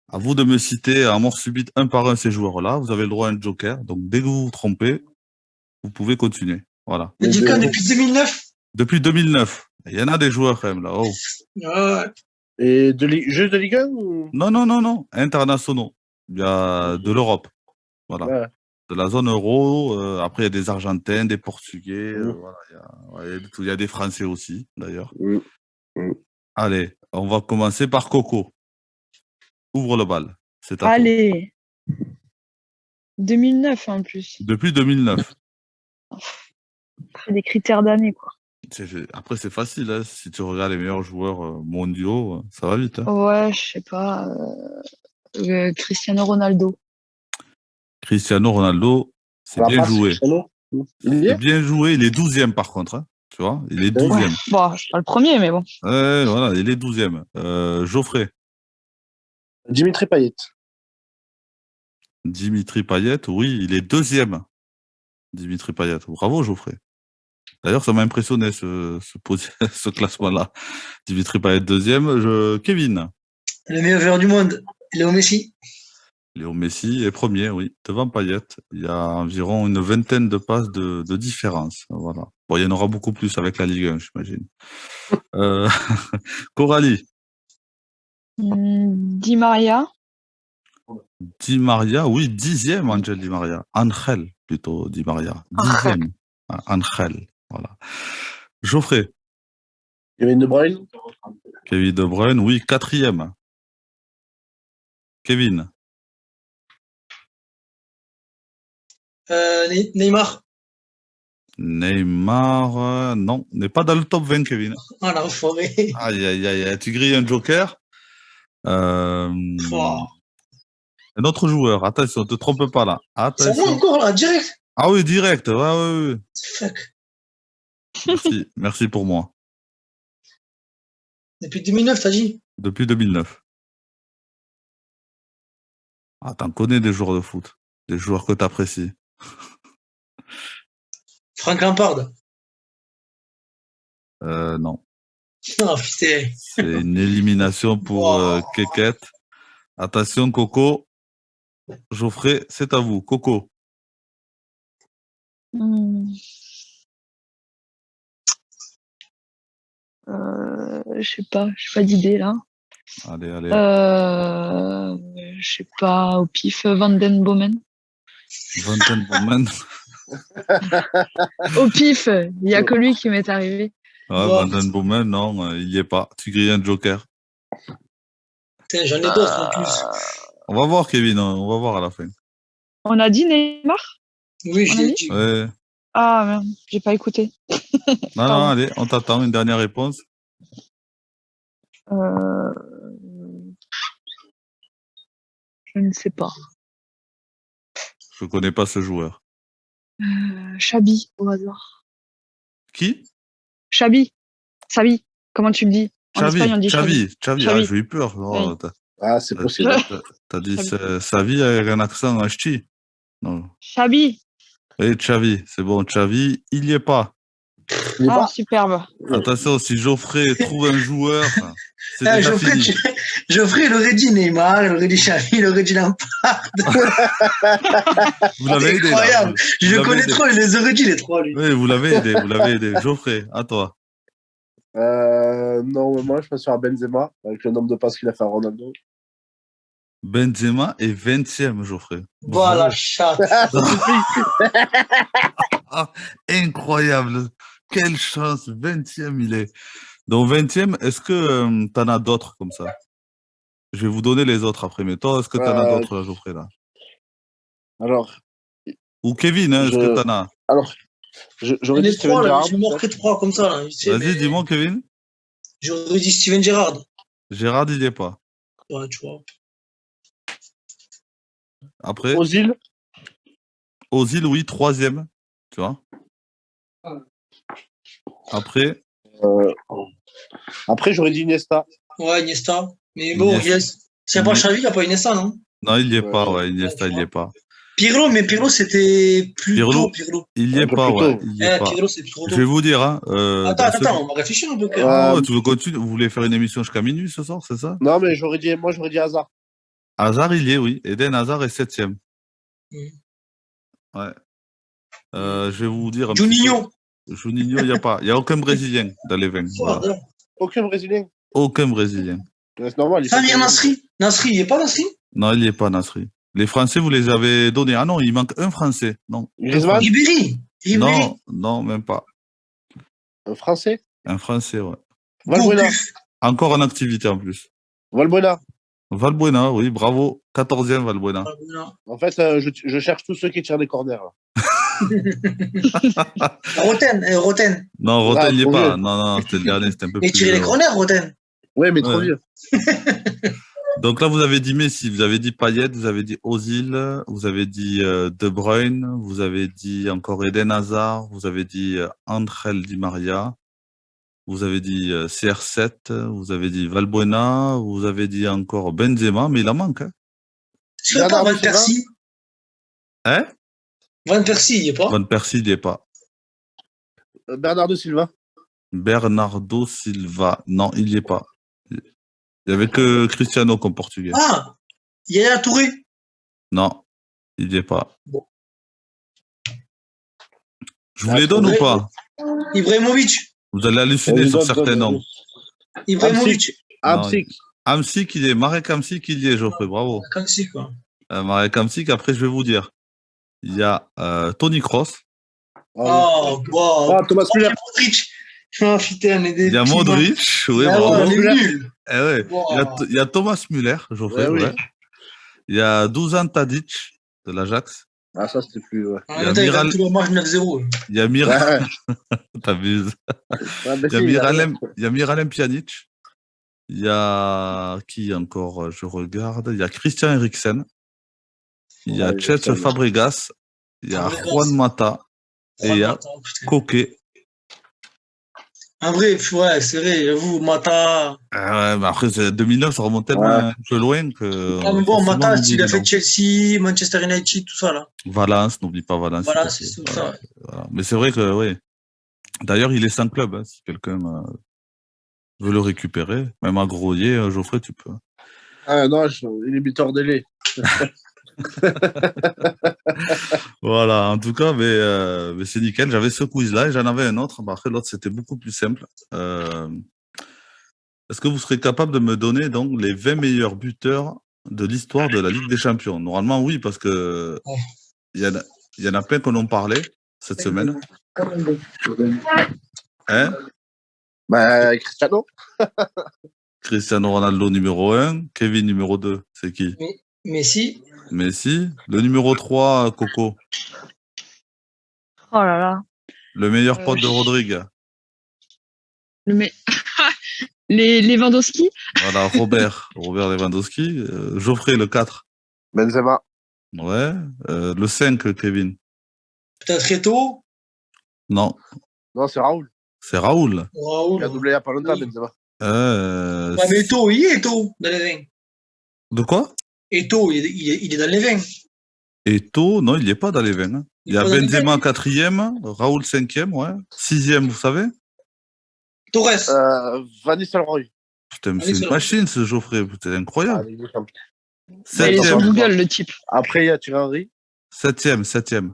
À vous de me citer à mort subite un par un ces joueurs-là. Vous avez le droit à un joker. Donc dès que vous vous trompez, vous pouvez continuer. Voilà. Mais du coup, depuis 2009? Depuis 2009. Il y en a des joueurs quand même là. Oh. Et jeux de Ligue 1 ou... Non. Internationaux. Il y a de l'Europe. Voilà. Ouais. De la zone euro. Après, il y a des Argentins, des Portugais. Voilà, il y a des Français aussi, d'ailleurs. Allez, on va commencer par Coco. Ouvre le bal. C'est à Allez. 2009 en plus. Depuis 2009. C'est des critères d'année, quoi. Après, c'est facile. Hein. Si tu regardes les meilleurs joueurs mondiaux, ça va vite. Hein. Ouais, je sais pas. Cristiano Ronaldo. Cristiano Ronaldo, c'est bien joué. C'est bien joué. Il est 12e par contre. Hein. Tu vois, il est 12e. Ouais. Bon, je suis pas le premier, mais bon. Voilà, il est 12e. Geoffrey. Dimitri Payet. Dimitri Payet, oui, il est 2e. Dimitri Payet. Bravo, Geoffrey. D'ailleurs, ça m'a impressionné ce classement-là. Dimitri Payet 2e. Kevin. Le meilleur joueur du monde, Léo Messi. Léo Messi est 1er, oui, devant Payet. Il y a environ une vingtaine de passes de différence. Voilà. Bon, il y en aura beaucoup plus avec la Ligue 1, j'imagine. Coralie. Di Maria. Di Maria, oui, 10e, Angel Di Maria. Angel, plutôt, Di Maria. 10e. Angel, voilà. Geoffrey. Kevin De Bruyne. Kevin De Bruyne, oui, 4e. Kevin. Neymar. Neymar, non, n'est pas dans le top 20, Kevin. Ah, la forêt. Aïe, tu grilles un joker. Un autre joueur, attention, ne te trompe pas là. Attention. C'est moi encore là, direct. Ah oui, direct, ouais. Fuck. Merci pour moi. Depuis 2009, t'as dit? Depuis 2009. Ah, t'en connais des joueurs de foot, des joueurs que t'apprécies. Frank Lampard. Non. Oh putain. C'est une élimination pour Keket. Attention, Coco. Geoffrey, c'est à vous. Coco. Je sais pas d'idée là. Allez. Je sais pas, au pif, Van Den Bomen. Van Den Bomen. Au pif, il n'y a que lui qui m'est arrivé. Van Den Bomen, non, il n'y est pas. Tu grilles un joker. Putain, j'en ai d'autres en plus. On va voir, Kevin, on va voir à la fin. On a dit Neymar? Oui, je l'ai dit. Ouais. Ah merde, j'ai pas écouté. Non, allez, on t'attend, une dernière réponse. Je ne sais pas. Je connais pas ce joueur. Chabi, au hasard. Qui? Chabi. Sabi. Comment tu le dis? En Espagne, on dit Chavi. Chavi. Ah, j'ai eu peur. Oui. C'est possible. T'as dit Savi avec un accent ch'ti. Non. Chabi. Oui, Xavi, c'est bon, Xavi, il y est pas. Superbe. Attention, si Geoffrey trouve un joueur, c'est déjà fini. Geoffrey, il aurait dit Neymar, il aurait dit Xavi, il aurait dit Lampard. Vous l'avez aidé, incroyable. là. Je le connais trop, il les aurait dit, les trois, lui. Oui, vous l'avez aidé. Geoffrey, à toi. Non, moi, je passe sur Benzema, avec le nombre de passes qu'il a fait à Ronaldo. Benzema est 20e, Geoffrey. Voilà, chat. Incroyable. Quelle chance. 20e, il est. Donc, 20e, est-ce que t'en as d'autres comme ça? Je vais vous donner les autres après, mais toi, est-ce que t'en as d'autres, là, Geoffrey, là? Alors. Ou Kevin, hein, est-ce que t'en as? Alors, j'aurais dit Steven Gerrard. Je m'en pris 3 comme ça, là. Vas-y, dis-moi, Kevin. J'aurais dit Steven Gerrard. Gerrard, il n'y est pas. Ouais, tu vois. Après. Ozil, oui, 3e. Tu vois. Après. Après, j'aurais dit Iniesta. Ouais, Iniesta. Mais bon, c'est pas Xavi, il n'y a pas Iniesta, non? Non, il n'y est pas, ouais. Iniesta, il n'y est pas. Pirlo, mais Pirlo, c'était plus tôt, Pirlo. Il n'y est pas, ouais. Pirlo, c'est trop tôt. Je vais vous dire, hein. Attends, on va réfléchir un peu. Tu veux continuer? Vous voulez faire une émission jusqu'à minuit ce soir, c'est ça? Non, mais j'aurais dit Hazard. Hazard, il y est, oui. Eden Hazard est 7e. Ouais. Je vais vous dire. Juninho, il n'y a pas. Il n'y a aucun Brésilien dans les 20. Voilà. Aucun Brésilien. Aucun Brésilien. C'est normal. Samir Nasri. Nasri, il n'y est pas Nasri? Non, il n'y est pas Nasri. Les Français, vous les avez donnés. Ah non, il manque un Français. Non. Ribéry. Non, même pas. Un Français? Un Français, ouais. Valbuena. Encore en activité en plus. Valbuena, oui, bravo. 14e Valbuena. En fait, je cherche tous ceux qui tirent des corners. Roten. Non, Roten, il n'y est pas. Non, c'était le dernier, c'était un peu plus. Mais tirer les corners, Roten. Ouais, mais trop vieux. Donc là, vous avez dit Messi, vous avez dit Payet, vous avez dit Ozil, vous avez dit De Bruyne, vous avez dit encore Eden Hazard, vous avez dit Ángel Di Maria, vous avez dit CR7, vous avez dit Valbuena, vous avez dit encore Benzema, mais il en manque. Hein. Est-ce que pas Van Persie? Hein? Van Persie, il n'y est pas? Van Persie, il n'y est pas. Bernardo Silva, non, il n'y est pas. Il n'y avait que Cristiano comme portugais. Ah, Yaya Touré? Non, il n'y est pas. Bon. Je vous les donne ou pas? Ibrahimovic. Vous allez halluciner sur certains noms. Ibrahimovic. Hamsik, il est. Marek Hamsik, il y est, Geoffrey, bravo. Hamsik, quoi. Marek Hamsik, après, je vais vous dire. Il y a Tony Kroos. Oh, wow. Thomas Müller. Oh, putain, il y a Modric, oui, bravo. Il y a Thomas Müller, Geoffrey, ouais. Il y a Dusan Tadic de l'Ajax. Ah, ça, c'était plus. Ouais. Il y a Miralem. T'abuses. Il y a Miralem Pjanic. Il y a qui encore? Je regarde. Il y a Christian Eriksen. Il y a Chet Fabregas. Il y a Juan Mata. Et il y a Koke. En vrai, ouais, c'est vrai, j'avoue, Mata. Ouais, mais après, 2009, ça remonte tellement un peu loin que. Ah, mais bon, Mata, il a fait Chelsea, Manchester United, tout ça, là. Valence, n'oublie pas Valence. Voilà, c'est tout ça. Voilà. Mais c'est vrai que, oui. D'ailleurs, il est sans club, hein, si quelqu'un veut le récupérer. Même à Groyer, Geoffrey, tu peux. Ah non, il est buteur délai. Voilà, en tout cas, mais c'est nickel. J'avais ce quiz-là et j'en avais un autre. Après, l'autre, c'était beaucoup plus simple. Est-ce que vous serez capable de me donner donc les 20 meilleurs buteurs de l'histoire de la Ligue des Champions? Normalement, oui, parce que il y en a plein qu'on en parlait cette semaine. Hein? Cristiano. Cristiano Ronaldo numéro 1, Kevin numéro 2, c'est qui? Messi. Messi. Le numéro 3, Coco. Oh là là. Le meilleur pote de Rodrigue. Les Lewandowski. Voilà, Robert Lewandowski. Geoffrey, le 4. Benzema. Ouais. Le 5, Kevin. Peut-être Eto'o. Non, Non, c'est Raoul. c'est Raoul. Raoul. Il a doublé il n'y a pas longtemps, Oui. Benzema. Ouais, mais Eto'o, il est Eto'o dans les 20. De quoi? Eto'o, il est dans les 20. Eto'o, non, il n'y est pas dans les 20. Hein. Il y a pas dans les Benzema 20. 4e, Raoul 5e, ouais. 6e, vous savez? Torres. Van Nistelrooy. Putain, mais Allez, c'est une c'est machine ce Geoffrey, c'est Ah, incroyable. Ligue des Champions. Il est sur 7e, Google, le type. Après, il y a Thierry Henry. 7e.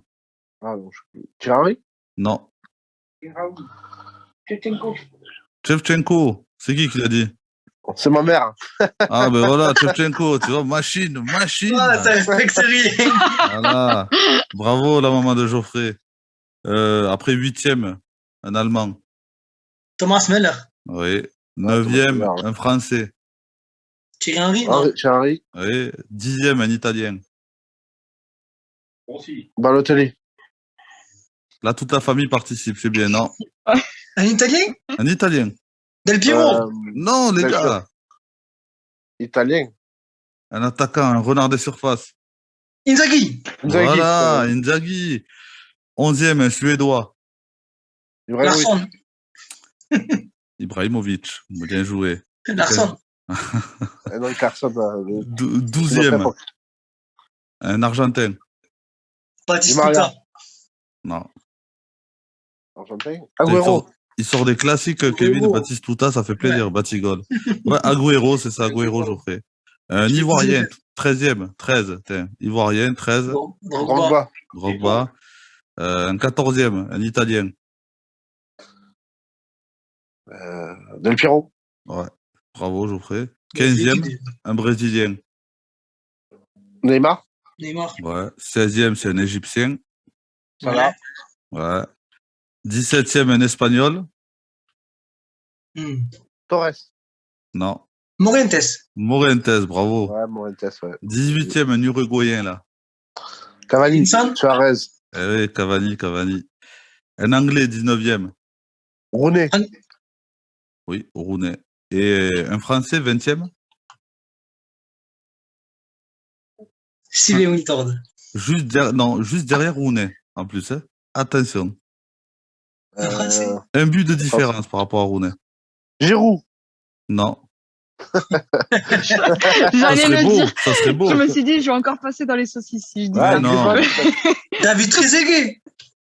Ah non, Thierry Henry. Non. Shevchenko, c'est qui l'a dit? C'est ma mère. Ah ben voilà, Shevchenko, tu vois, machine. Ah, c'est avec série. Voilà. Bravo la maman de Geoffrey. Après 8e, un Allemand. Thomas Müller. Oui. 9e, un Français. Thierry Henry. Non. Thierry Henry. Oui. 10e, un Italien. Balotelli. Là, toute la famille participe, c'est bien, non? Un Italien. Un Italien. Del Piero. Non, les Del gars. Italien. Un attaquant, un renard des surfaces. Inzaghi. Voilà, Inzaghi. 11e, un Suédois. Larsson. Ibrahimovic. Bien joué. Larsson. Non, Carson. 12e, un Argentin. Batistuta. Non. Argentin. Agüero. Il sort des classiques, Kevin Batistuta, ça fait plaisir, Batigol. Ouais, Agüero, c'est ça, Agüero, Geoffrey. Un Ivoirien, 13e, 13, tiens, Ivoirien, 13. Drogba. Un 14e, un Italien. Del Piero. Ouais, bravo, Geoffrey. 15e, un Brésilien. Neymar. Ouais. 16e, c'est un Égyptien. Voilà. Ouais. 17e, un Espagnol. Torres. Non. Morientes, bravo. Ouais, Morientes, ouais. 18e, un Uruguayen, là. Cavani. Suarez. Eh oui, Cavani. Un Anglais, 19e. Rooney. Oui, Rooney. Et un Français, 20e. Steven Wiltord. Juste derrière Rooney, en plus. Hein. Attention. Un Français. Un but de différence par rapport à Rooney. Giroud. Non. J'allais le dire. Ça serait beau. Je me suis dit, je vais encore passer dans les saucisses si je dis Ouais, ça. non. David Trezeguet.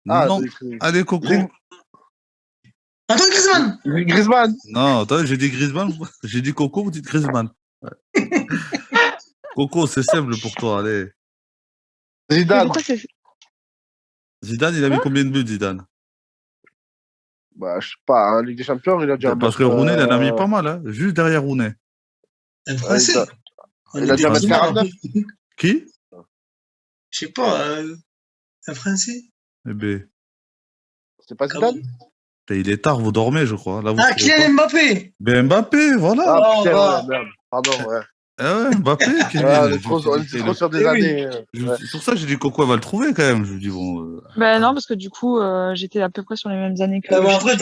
Non. Allez, Coco. Antoine Griezmann. Non, attends, j'ai dit Griezmann. J'ai dit Coco, vous dites Griezmann. Ouais. Coco, c'est simple pour toi, allez. Zidane. Zidane, il a mis combien de buts, Zidane? Bah, je sais pas, en Ligue des Champions, il a déjà. Parce que Rooney, il en a mis pas mal, hein, juste derrière Rooney. Un Français. Il a déjà mis 49. Qui? Je sais pas, un Français. Eh ben. C'est pas Zidane? Il est tard, vous dormez, je crois. Là, vous Kylian Mbappé. Ben Mbappé, voilà. Ah, putain, ouais, merde. Pardon, ouais. Ah ouais, Mbappé, Kevin. On est trop sur des années. C'est pour ça que j'ai dit Coco, elle va le trouver quand même. Je lui dis, bon. Ben non, parce que du coup, j'étais à peu près sur les mêmes années que. Après,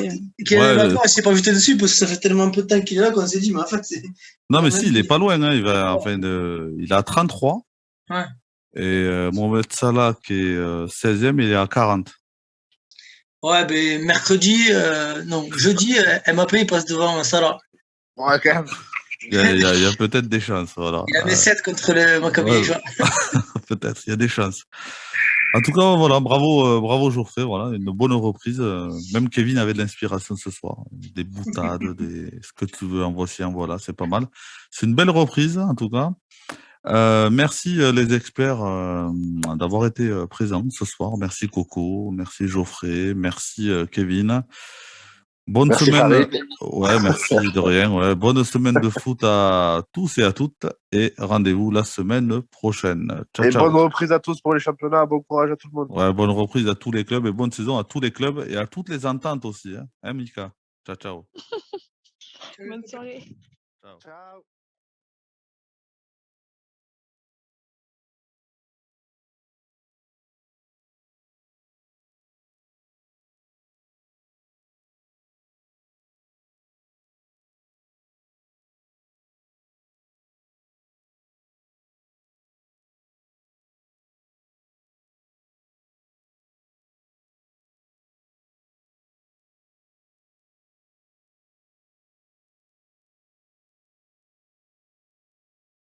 Kylian Mbappé, on s'est pas jeté dessus parce que ça fait tellement peu de temps qu'il est là qu'on s'est dit, mais en fait, c'est. Non, mais si, il est pas loin. Hein. Il a 33. Ouais. Et Mohamed Salah, qui est 16e, il est à 40. Ouais, ben jeudi, Mbappé, il passe devant Salah. Ouais, quand même. Il y a peut-être des chances, voilà. Il avait 7 contre le Maccabi. Ouais. Peut-être, il y a des chances. En tout cas, voilà, bravo Geoffrey, voilà, une bonne reprise. Même Kevin avait de l'inspiration ce soir. Des boutades, ce que tu veux, en voici un, voilà, c'est pas mal. C'est une belle reprise, en tout cas. Merci les experts d'avoir été présents ce soir. Merci Coco, merci Geoffrey, merci Kevin. Bonne semaine. Ouais, merci de rien. Ouais. Bonne semaine de foot à tous et à toutes et rendez-vous la semaine prochaine. Ciao, ciao. Bonne reprise à tous pour les championnats. Bon courage à tout le monde. Ouais, bonne reprise à tous les clubs et bonne saison à tous les clubs et à toutes les ententes aussi. Hein, Mika. Ciao, ciao. Bonne soirée. Ciao.